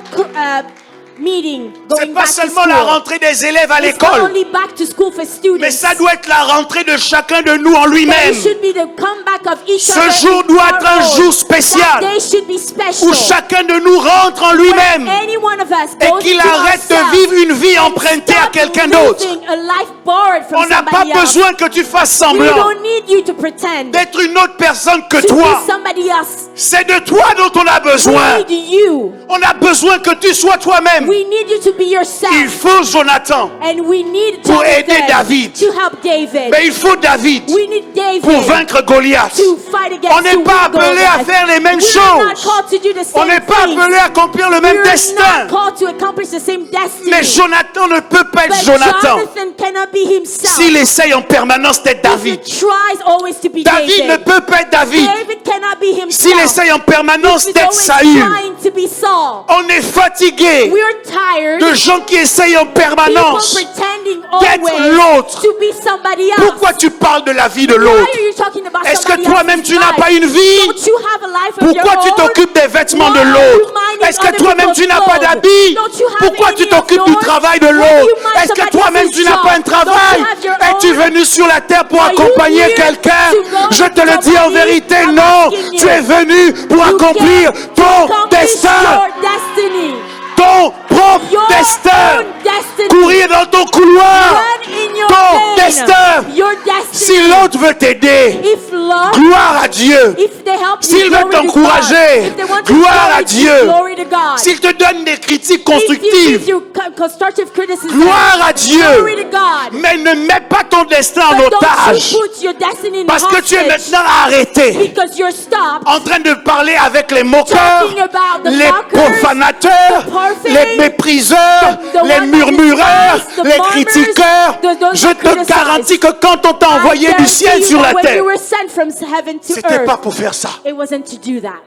meeting C'est going pas back to seulement la school. rentrée des élèves à It's not l'école, only back to school for students. mais ça doit être la rentrée de chacun de nous en But lui-même. it should be the comeback of each Ce other jour in doit our être un own. jour spécial That day should be special. où chacun de nous rentre en lui-même Any one of us et goes qu'il to arrête de ourselves vivre une vie and empruntée à stop quelqu'un d'autre. living a life borrowed from On n'a pas somebody else. besoin que tu fasses We semblant don't need you to pretend d'être une autre personne que to toi. be somebody else. C'est de toi dont on a besoin. We need you. On a besoin que tu sois toi-même. We need you to be Il yourself. faut Jonathan, And we need pour Jonathan aider David. to help David. mais il faut David We need David pour vaincre Goliath. to fight against On n'est the pas wicked appelé à Goliath. faire les mêmes We are not choses. called to do the On same n'est pas things. appelé à accomplir le même We're destin. not called to accomplish the same destiny. Mais Jonathan ne peut pas être But Jonathan Jonathan cannot be himself. s'il essaye en permanence d'être If David. he tries always to be David ne peut pas être David David cannot be himself. s'il essaye en permanence He's d'être always Saül. trying to be Saul. On est fatigué We're tired. de gens qui essayent en People permanence pretending d'être always l'autre. to be somebody else. Pourquoi tu parles de la vie de Why l'autre? are you talking about Est-ce que somebody toi-même else's tu n'as life? pas une vie? Don't you have a life of Pourquoi your tu own? t'occupes des vêtements de Why are you l'autre? minding Est-ce que other toi-même tu people's n'as pas clothes? d'habits? Don't you have Pourquoi any tu of t'occupes du yours? travail de Why do you l'autre? mind Est-ce que somebody toi-même else's tu n'as job? pas un travail? Don't you have your Es-tu own? venu sur la terre pour Are you accompagner here quelqu'un? to go Je te le with dis en somebody? vérité, I'm non. asking Tu you. es venu pour You accomplir came to ton accomplish destin. your destiny. Ton propre Your destin. own destiny. Courir dans ton couloir. Run in your Ton lane. destin. Your destiny. Si l'autre veut t'aider, If love, gloire à Dieu. if they help you, S'il veut glory to t'encourager, God. If they want to gloire à encourage you, Dieu. glory to God. S'il te donne des critiques If he gives constructives, you constructive criticism, gloire à Dieu. glory to God. Mais ne mets pas ton destin en But don't otage. you put your destiny in Parce que tu es hostage maintenant arrêté. because you're stopped En train de parler avec les moqueurs, talking about the les mockers, profanateurs, the profanes, les mépriseurs, the les one that murmureurs, despise, the les murmurs, critiqueurs. those Je that te criticize. garantis que quand on t'a envoyé I du guarantee ciel you sur that la when terre, you were sent from heaven to c'était earth, pas pour faire ça. it wasn't to do that.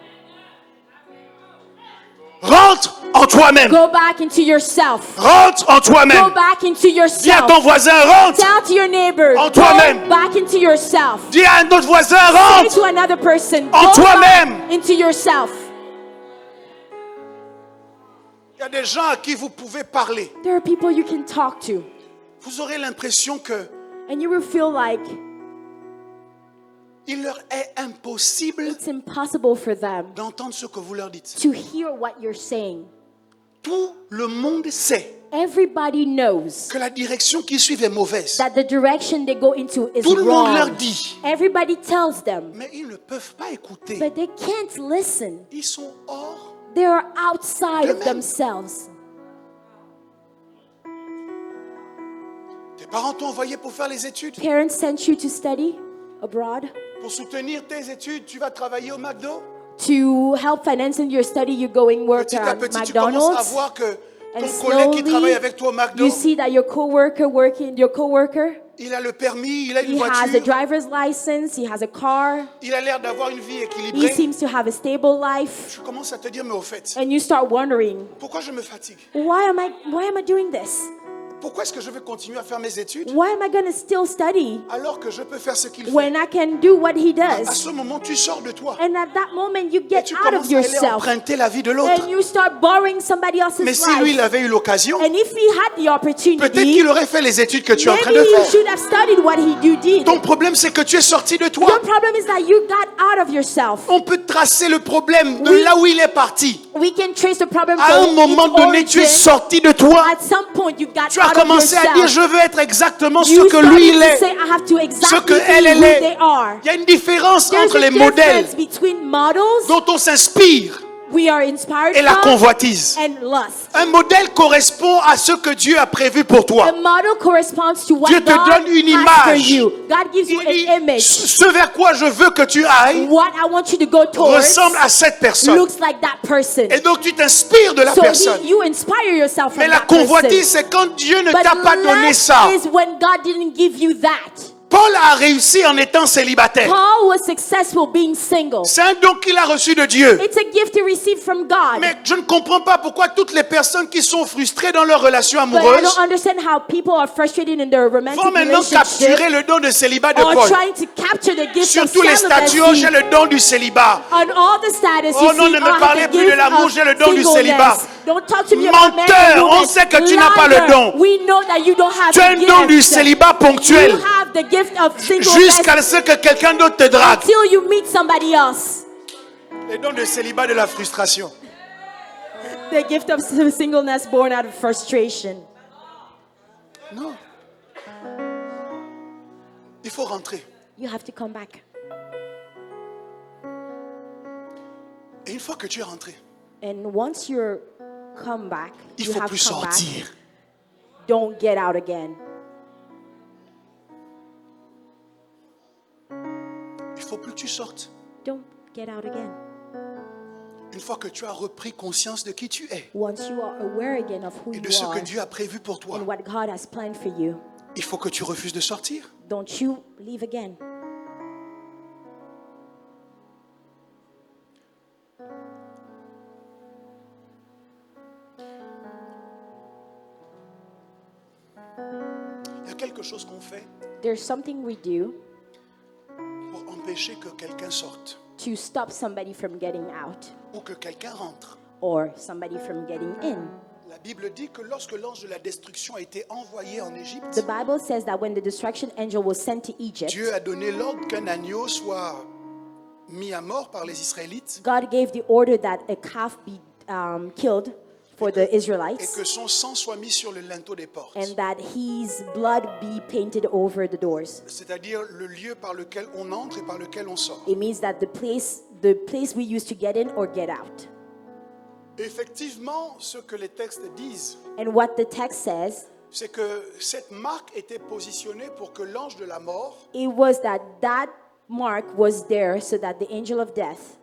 Rentre en toi-même. Go back into yourself. Rentre en Go toi-même. back into Dis à yourself. ton voisin, rentre. Tell to your neighbor. En Go toi-même. back into yourself. Dis à un autre voisin, Say rentre. to another person. En Go toi-même. back into yourself. Il y a des gens à qui vous pouvez parler. There are people you can talk to, Vous aurez l'impression que and you will feel like il leur est impossible it's impossible for them d'entendre ce que vous leur dites. to hear what you're saying. Tout le monde sait Everybody knows que la direction qu'ils suivent est mauvaise. that the direction they go into is Tout le monde leur wrong. dit. Everybody tells them, Mais ils ne peuvent pas écouter. but they can't listen. Ils sont hors. They are outside of Eux-mêmes. themselves. Tes parents t'ont envoyé pour faire les études. Parents sent you to study abroad Pour soutenir tes études, tu vas travailler au McDo. to help financing your study. You're going work Petit à at petit, tu commences à McDonald's, voir que and ton collègue qui travaille slowly avec toi au McDo, you see that your coworker il a le permis, il a une he has a voiture, driver's license, he has a car, il a l'air d'avoir une vie he équilibrée. seems to have a stable life, Je commence à te dire, mais au fait, and you start wondering, pourquoi je me fatigue? why am I doing this? Pourquoi est-ce que je vais continuer à faire mes études Why am I going to still study alors que je peux faire ce qu'il fait? when I can do what he À does? ce moment, tu sors de toi And at that moment, you et get tu out of commences à aller yourself emprunter la vie de l'autre. and you start borrowing somebody else's Mais si lui, il life. avait eu l'occasion, And if he had the peut-être opportunity, qu'il aurait fait les études que tu es en train maybe de he faire. should have studied what you did. Ton problème, c'est que tu es sorti de toi. Your problem is that you got out of yourself. On peut tracer le problème de Oui. là où il est parti. We can trace the problem À un from moment its donné, tu es origin. sorti de toi. At some point, you got Tu as out out of commencé à dire, je yourself. veux être exactement ce You que lui il started to est, say, I have to ce exactly que elle be who est. they are. Il y a une différence There's entre a les modèles difference between models dont on s'inspire we are inspired et la from convoitise. and lust. Un modèle correspond à ce que Dieu a prévu pour toi. The model corresponds to what Dieu te God donne une has for image. you. God gives you Il dit, an image. ce vers quoi je veux que tu ailles What I want you to go towards ressemble à cette personne. looks like that person. Et donc tu t'inspires de la So personne. you inspire yourself from Mais la that person. convoitise, c'est quand Dieu ne But t'a pas donné lust ça. is when God didn't give you that. Paul a réussi en étant célibataire. Paul was successful being single. C'est un don qu'il a reçu de Dieu. It's a gift he received from God. Mais je ne comprends pas pourquoi toutes les personnes qui sont frustrées dans leur relation But I amoureuse don't understand how people are frustrated in their romantic vont maintenant relationship capturer le don de célibat de or Paul. trying to capture the gift Sur of tous les statuts, oh, celibacy. j'ai le don du célibat. On all the status Oh you non, see, ne me I have parlez the plus de gift l'amour, of j'ai le don du singleness. célibat. Don't talk to me about married Menteur, women. on sait que tu n'as pas le Liar, don. we know that you don't have Tu as the un don du gift. célibat ponctuel You have the gift of singleness jusqu'à ce que quelqu'un d'autre te drague. until you meet somebody else. Le don de célibat de la frustration. The gift of singleness born out of frustration. Non. Il faut rentrer. You have to come back. Et une fois que tu es rentré, And once you're come back, il you faut have plus come back. sortir. Don't get out again. Il faut plus que tu sortes. Don't get out again. Une fois que tu as repris conscience de qui tu es Once you are aware again of who et de you ce are que Dieu a prévu pour toi, and what God has planned for you, il faut que tu refuses de sortir. don't you leave again. Il y a quelque chose qu'on fait There's something we do pour empêcher que quelqu'un sorte to stop somebody from getting out ou que quelqu'un rentre. or somebody from getting in. La Bible dit que lorsque l'ange de la destruction a été envoyé en Égypte, The Bible says that when the destruction angel was sent to Egypt, Dieu a donné l'ordre qu'un agneau soit mis à mort par les Israélites God gave the order that a calf be killed for the et Israelites que son sang soit mis sur le linteau des portes. and that his blood be painted over the doors. C'est-à-dire le lieu par lequel on entre et par lequel on sort. It means that the place we use to get in or get out. Effectivement, ce que les textes disent, And what the text says, c'est que cette marque était positionnée pour que l'ange de la mort it was that mark was there so that the angel of death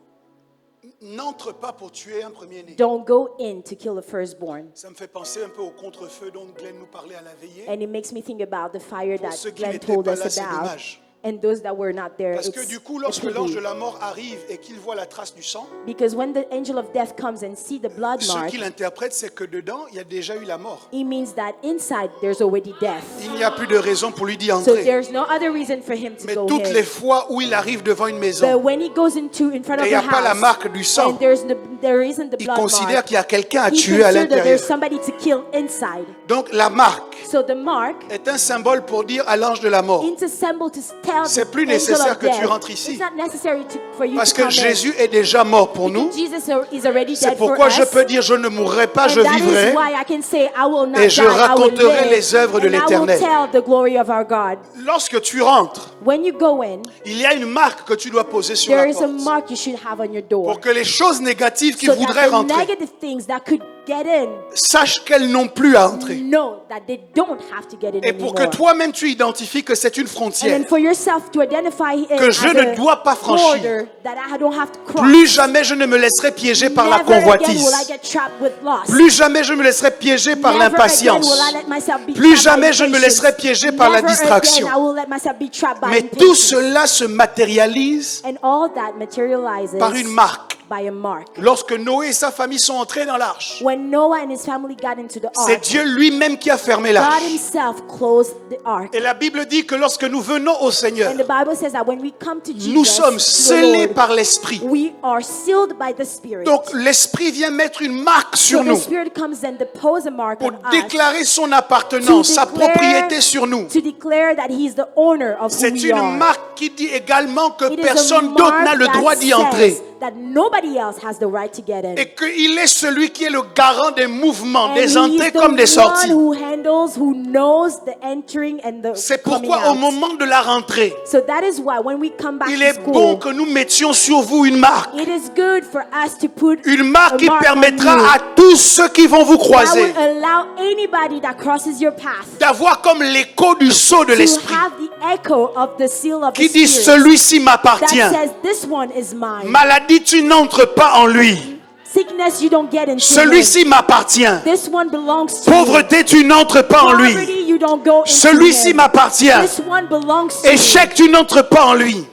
n'entre pas pour tuer un premier-né. don't go in to kill the firstborn. Ça me fait penser un peu au contre-feu dont Glenn nous parlait à la veillée. And it makes me think about the fire Pour that ceux qui Glenn n'étaient told pas us là, c'est about. dommage. And those that were not there, Parce que it's du coup, a lorsque pity. l'ange de la mort arrive et qu'il voit la trace du sang, Because when the angel of death comes and see the blood ce mark, qu'il interprète, c'est que dedans, il y a déjà eu la mort. it means that inside there's already death. Il n'y a plus de raison pour lui d'y So entrer. there's no other reason for him to Mais go toutes in. les fois où il arrive devant une But maison when he goes in front of et il the n'y a pas la house, marque du sang, and there isn't the il blood considère mark, qu'il y a quelqu'un à he tuer à considers that l'intérieur. there's somebody to kill inside. Donc la marque So the mark, est un symbole pour dire à l'ange de la mort. it's a symbol to tell C'est the plus angel nécessaire of que tu death. rentres ici. It's not necessary for you Parce to que come in. Jésus est déjà mort pour nous. Because Jesus is already C'est dead for pourquoi us. je peux dire je ne mourrai pas, And je that is vivrai. why I can say, I will not Et je die, I will raconterai live, les œuvres de and I will l'Éternel. tell the glory of our God. Lorsque tu rentres, When you go in, il y a une marque que tu dois poser sur there la is a porte. mark you should have on your door. Pour que les choses négatives qui So voudraient that the rentrer negative things that could get in, sachent qu'elles n'ont plus à entrer. know that they don't have to get in Et pour anymore. que toi-même tu identifies que c'est une And frontière then for yourself to identify it que as je ne a dois pas franchir. border that I don't have to cross. Plus jamais je ne me laisserai piéger par la Never again will I convoitise. get trapped with lust. Plus jamais je me laisserai piéger par Never again l'impatience. will I let myself be Plus trapped by jamais je ne me impatience. laisserai piéger par la Never distraction. again I will let myself be trapped by Mais impatience. tout cela se matérialise And all that materializes par une marque. by a mark. Lorsque Noé et sa famille sont entrés dans l'arche, When Noah and his family got into the c'est ark, Dieu lui-même qui a fermé God l'arche. himself closed the ark. Et la Bible dit que lorsque nous venons au Seigneur, And the Bible says that when we come to Jesus, nous sommes to the scellés Lord, par l'Esprit. we are sealed by the Spirit. Donc l'Esprit vient mettre une marque So sur the nous Spirit comes and depose a mark pour on us déclarer son to appartenance, sa declare- propriété sur nous. to declare that He is the owner of who C'est we une are. marque qui dit également que It is a personne d'autre n'a mark le that droit d'y says entrer. that nobody else has the right to get in. Et qu'il est celui qui est le garant des mouvements, And des he entrées is comme des the sorties. one who handles, who knows the entering and the C'est coming pourquoi au out. moment de la rentrée, So that is why when we come back il to est school, bon que nous mettions sur vous une marque. it is good for us to put Une marque a qui mark on permettra you à tous ceux qui vont vous that croiser will allow anybody that crosses your path d'avoir comme l'écho du sceau de to l'esprit have the echo of the seal of qui the dit Spirit celui-ci that m'appartient. says this one is mine. Maladie, tu n'entres pas en lui. Sickness, you don't get into him. Celui-ci m'appartient. This one belongs to you. Pauvreté, tu n'entres pas en lui. Poverty, you don't go into Celui-ci him. m'appartient. This one belongs to Échec, tu n'entres pas en lui.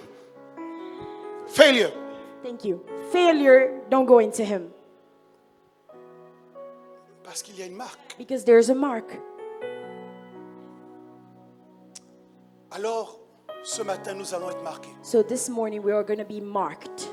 Failure. you. Thank you. Failure, don't go into him. Parce qu'il y a une marque. Because there's a mark. Alors, ce matin, nous allons être marqués. So this morning we are going to be marked.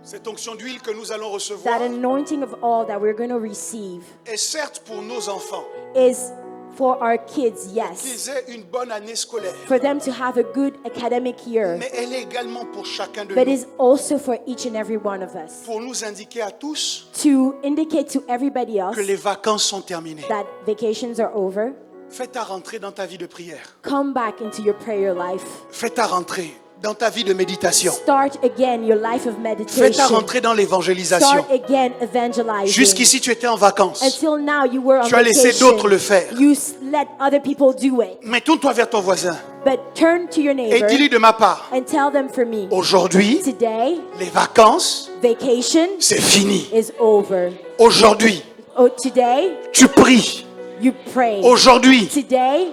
Cette onction d'huile que nous allons recevoir That anointing of all that we're going to receive est certes pour nos enfants, is for our kids, qu'ils yes. aient une bonne année scolaire. For them to have a good academic year. Mais elle est également pour chacun de But nous. is also for each and every one of us. Pour nous indiquer à tous To indicate to everybody else que les vacances sont terminées. that vacations are over. Fais ta rentrée dans ta vie de prière. Come back into your prayer life. Fais ta rentrée dans ta vie de méditation. Start again your life of Fais meditation. ta rentrée dans l'évangélisation. Start again evangelizing. Jusqu'ici, tu étais en vacances. Until now you were on Tu as laissé vacation. d'autres le faire. You let other people do it. Mais tourne-toi vers ton voisin But turn to your et neighbor dis-lui de ma part, and tell them for me. aujourd'hui, Today, les vacances, vacation c'est fini. is over. Aujourd'hui, Oh, today, tu pries. you pray. Aujourd'hui, Today,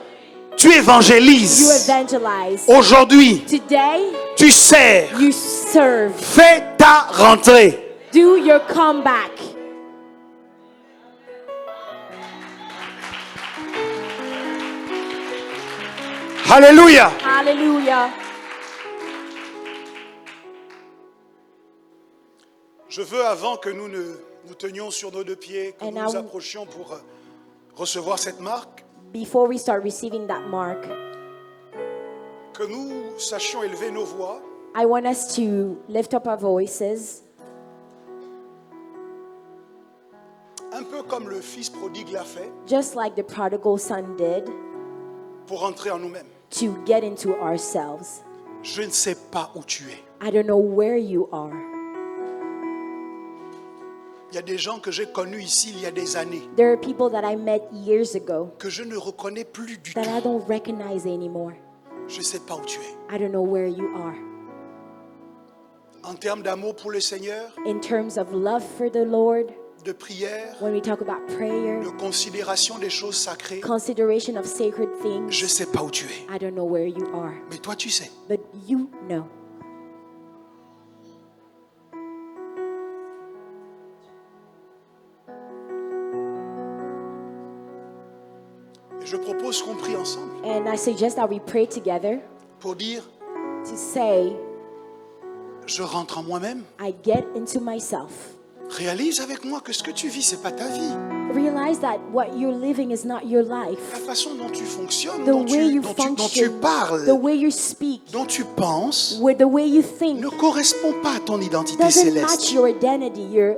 tu you évangélises. evangelize. Aujourd'hui, Today, tu sers. you serve. Fais ta rentrée. Do your comeback. Alléluia. Hallelujah. Je veux, avant que nous nous tenions sur nos deux pieds, que And nous nous I- approchions pour recevoir cette marque, Before we start receiving that mark, que nous sachions élever nos voix I want us to lift up our voices, un peu comme le fils prodigue l'a fait, just like the prodigal son did, pour entrer en nous-mêmes. to get into ourselves. Je ne sais pas où tu es. I don't know where you are. Il y a des gens que j'ai connus ici il y a des années, There are people that I met years ago que je ne reconnais plus du that I tout. don't recognize anymore. Je ne sais pas où tu es. I don't know where you are. En termes d'amour pour le Seigneur, In terms of love for the Lord, de prière, when we talk about prayer, de considération des choses sacrées, consideration of sacred je things, ne sais pas où tu es. I don't know where you are. Mais toi, tu sais. But you know. Et je propose qu'on prie ensemble And I suggest that we pray together pour dire, to say, je rentre en moi-même. I get into myself. Réalise avec moi que ce que tu vis, c'est pas ta vie. Realize that what you're living is not your life. La façon dont tu fonctionnes, The dont way you dont tu function, parles, the way you speak, dont tu penses, with the way you think ne correspond pas à ton identité doesn't match céleste. your identity, your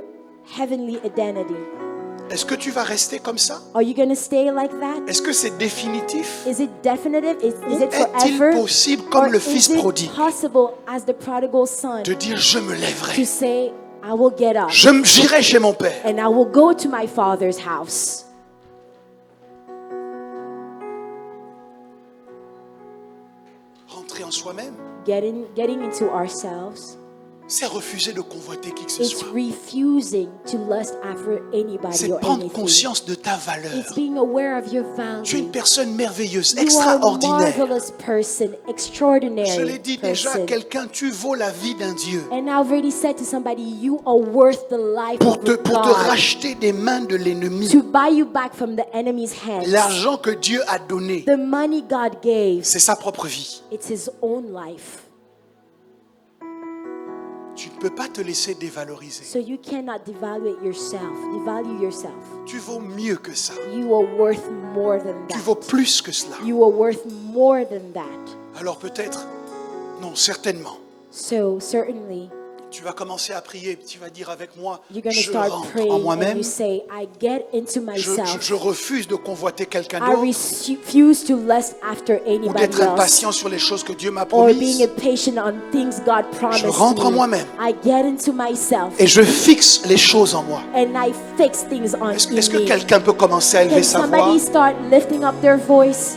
heavenly identity. Est-ce que tu vas rester comme ça? Are you going to stay like that? Est-ce que c'est définitif? Is it definitive? Is Ou it est-il forever? possible, comme Or le fils is it prodigue, possible, as the prodigal son, de dire je me to lèverai, say, I will get up j'irai chez mon père? and I will go to my father's house? Rentrer en soi-même, Getting into ourselves, c'est refuser de convoiter qui que ce it's soit. refusing to lust after anybody C'est or prendre anything. conscience de ta valeur. It's being aware of your Tu es une value. personne merveilleuse, You are a extraordinaire. marvelous person, Je l'ai extraordinary dit déjà à person. quelqu'un, tu vaux la vie d'un Dieu. And I've already said to somebody, you are worth the life Pour of te God. racheter des mains de l'ennemi. To buy you back from the enemy's hands. L'argent que Dieu a donné, The money God gave, c'est sa propre vie. it's His own life. Tu ne peux pas te laisser dévaloriser. So you cannot devalue yourself. Tu vaux mieux que ça. You are worth more than Tu vaux that. plus que cela. You are worth more than that. Alors peut-être, non, certainement, So certainly, Tu vas commencer à prier, tu vas dire avec moi, You're going to je start rentre en praying and moi-même, you say, I get into je myself. refuse de convoiter quelqu'un I d'autre refuse to lust after ou anybody d'être else impatient sur les choses que Dieu m'a or being promises. impatient on things God promised rentre en me. moi-même. I get into myself Et je fixe les choses en moi. and I fix things on Est-ce in que me. quelqu'un peut commencer à élever Can sa voix? somebody start lifting up their voice?